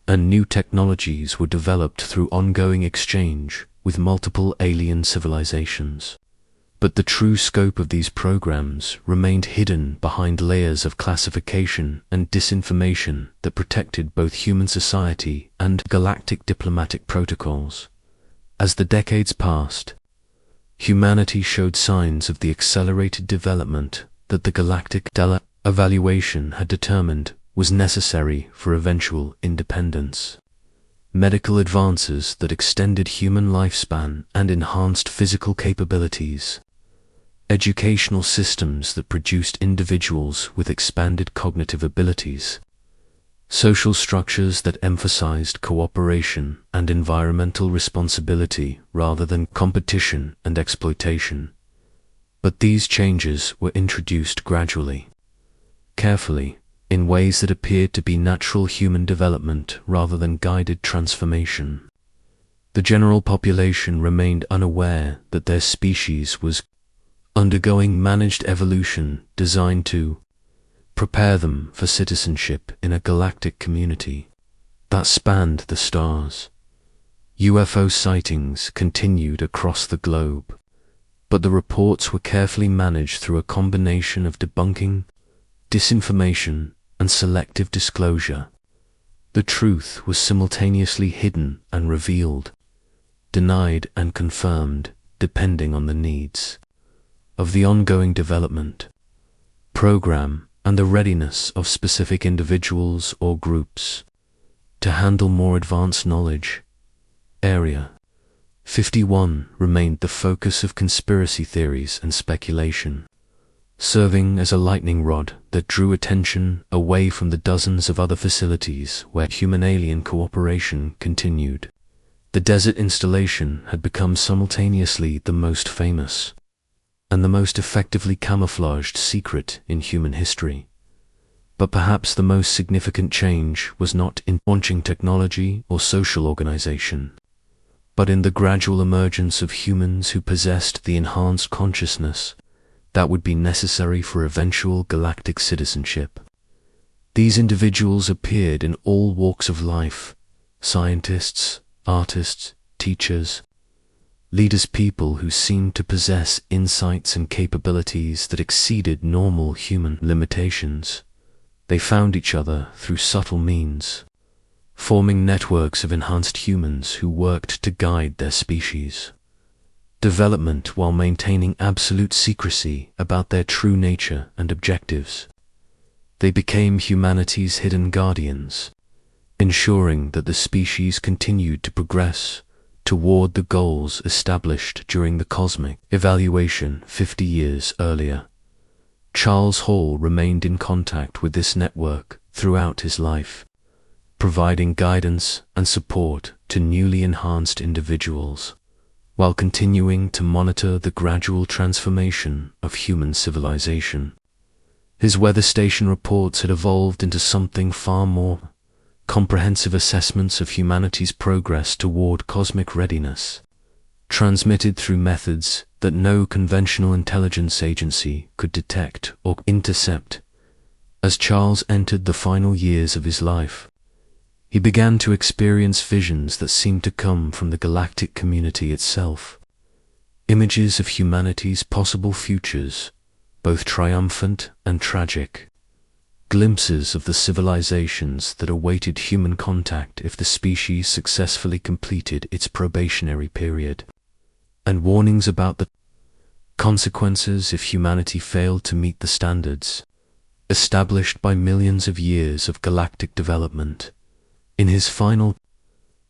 and new technologies were developed through ongoing exchange with multiple alien civilizations. But the true scope of these programs remained hidden behind layers of classification and disinformation that protected both human society and galactic diplomatic protocols. As the decades passed, humanity showed signs of the accelerated development that the galactic evaluation had determined was necessary for eventual independence. Medical advances that extended human lifespan and enhanced physical capabilities. Educational systems that produced individuals with expanded cognitive abilities. Social structures that emphasized cooperation and environmental responsibility rather than competition and exploitation. But these changes were introduced gradually, carefully, in ways that appeared to be natural human development rather than guided transformation. The general population remained unaware that their species was undergoing managed evolution designed to prepare them for citizenship in a galactic community that spanned the stars. UFO sightings continued across the globe, but the reports were carefully managed through a combination of debunking, disinformation, and selective disclosure. The truth was simultaneously hidden and revealed, denied and confirmed, depending on the needs of the ongoing development program and the readiness of specific individuals or groups to handle more advanced knowledge. Area 51 remained the focus of conspiracy theories and speculation, serving as a lightning rod that drew attention away from the dozens of other facilities where human-alien cooperation continued. The desert installation had become simultaneously the most famous and the most effectively camouflaged secret in human history. But perhaps the most significant change was not in launching technology or social organization, but in the gradual emergence of humans who possessed the enhanced consciousness that would be necessary for eventual galactic citizenship. These individuals appeared in all walks of life: scientists, artists, teachers, leaders, people who seemed to possess insights and capabilities that exceeded normal human limitations. They found each other through subtle means, forming networks of enhanced humans who worked to guide their species development while maintaining absolute secrecy about their true nature and objectives. They became humanity's hidden guardians, ensuring that the species continued to progress toward the goals established during the cosmic evaluation 50 years earlier. Charles Hall remained in contact with this network throughout his life, providing guidance and support to newly enhanced individuals, while continuing to monitor the gradual transformation of human civilization. His weather station reports had evolved into something far more: comprehensive assessments of humanity's progress toward cosmic readiness, transmitted through methods that no conventional intelligence agency could detect or intercept. As Charles entered the final years of his life, he began to experience visions that seemed to come from the galactic community itself, images of humanity's possible futures, both triumphant and tragic, glimpses of the civilizations that awaited human contact if the species successfully completed its probationary period, and warnings about the consequences if humanity failed to meet the standards established by millions of years of galactic development. In his final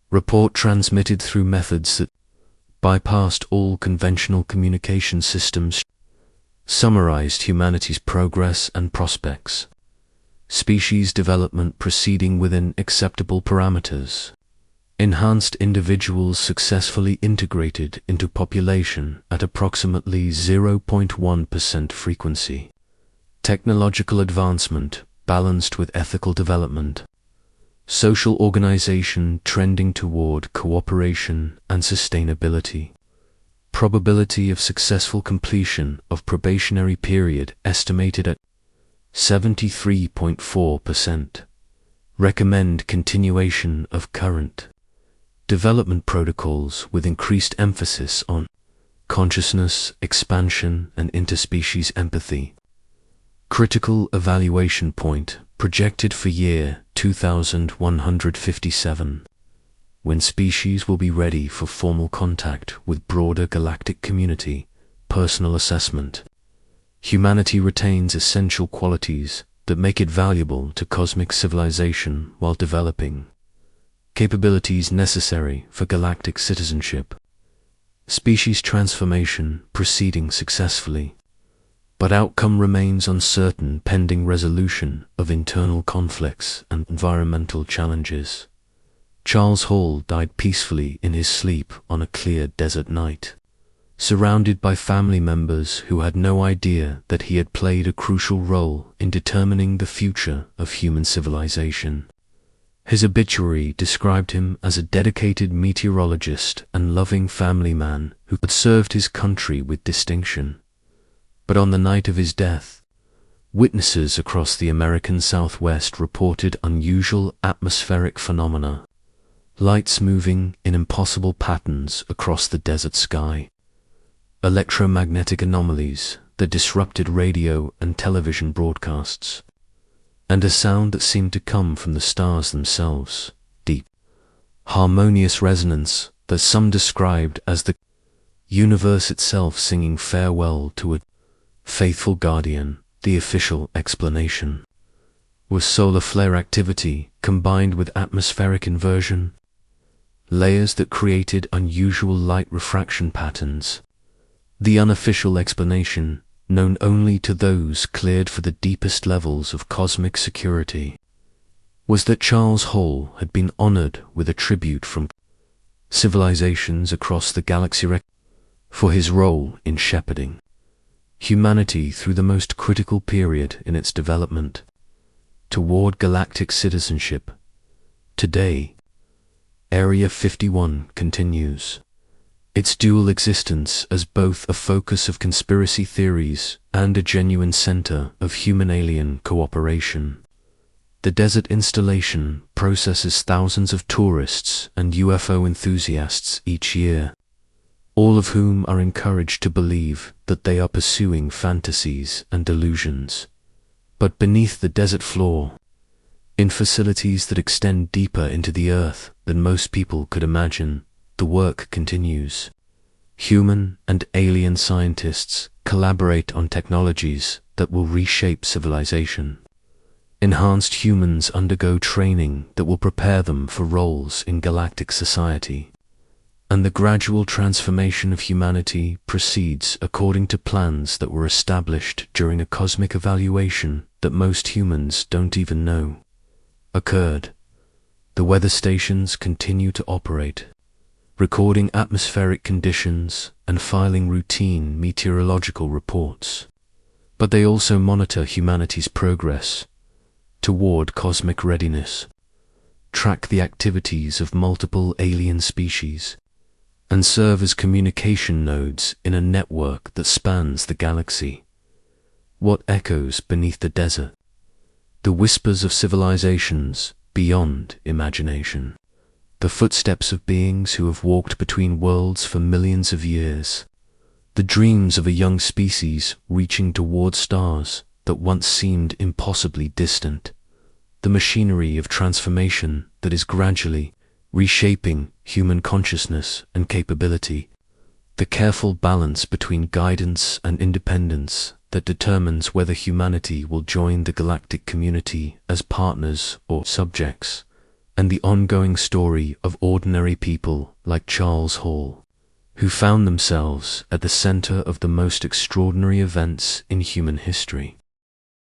report, transmitted through methods that bypassed all conventional communication systems, summarized humanity's progress and prospects, species development proceeding within acceptable parameters, enhanced individuals successfully integrated into population at approximately 0.1% frequency, technological advancement balanced with ethical development, social organization trending toward cooperation and sustainability, probability of successful completion of probationary period estimated at 73.4%, recommend continuation of current development protocols with increased emphasis on consciousness, expansion, and interspecies empathy. Critical evaluation point projected for year 2157, when species will be ready for formal contact with broader galactic community. Personal assessment. Humanity retains essential qualities that make it valuable to cosmic civilization while developing capabilities necessary for galactic citizenship. Species transformation proceeding successfully, but outcome remains uncertain pending resolution of internal conflicts and environmental challenges. Charles Hall died peacefully in his sleep on a clear desert night, surrounded by family members who had no idea that he had played a crucial role in determining the future of human civilization. His obituary described him as a dedicated meteorologist and loving family man who had served his country with distinction. But on the night of his death, witnesses across the American Southwest reported unusual atmospheric phenomena, lights moving in impossible patterns across the desert sky, electromagnetic anomalies that disrupted radio and television broadcasts, and a sound that seemed to come from the stars themselves, deep, harmonious resonance that some described as the universe itself singing farewell to a faithful guardian. The official explanation was solar flare activity combined with atmospheric inversion, layers that created unusual light refraction patterns. The unofficial explanation, known only to those cleared for the deepest levels of cosmic security, was that Charles Hall had been honored with a tribute from civilizations across the galaxy for his role in shepherding humanity through the most critical period in its development toward galactic citizenship. Today, Area 51 continues its dual existence as both a focus of conspiracy theories and a genuine center of human-alien cooperation. The desert installation processes thousands of tourists and UFO enthusiasts each year, all of whom are encouraged to believe that they are pursuing fantasies and delusions. But beneath the desert floor, in facilities that extend deeper into the earth than most people could imagine, the work continues. Human and alien scientists collaborate on technologies that will reshape civilization. Enhanced humans undergo training that will prepare them for roles in galactic society. And the gradual transformation of humanity proceeds according to plans that were established during a cosmic evaluation that most humans don't even know occurred. The weather stations continue to operate, recording atmospheric conditions and filing routine meteorological reports. But they also monitor humanity's progress toward cosmic readiness, track the activities of multiple alien species, and serve as communication nodes in a network that spans the galaxy. What echoes beneath the desert? The whispers of civilizations beyond imagination. The footsteps of beings who have walked between worlds for millions of years. The dreams of a young species reaching toward stars that once seemed impossibly distant. The machinery of transformation that is gradually reshaping human consciousness and capability. The careful balance between guidance and independence that determines whether humanity will join the galactic community as partners or subjects. And the ongoing story of ordinary people like Charles Hall, who found themselves at the center of the most extraordinary events in human history.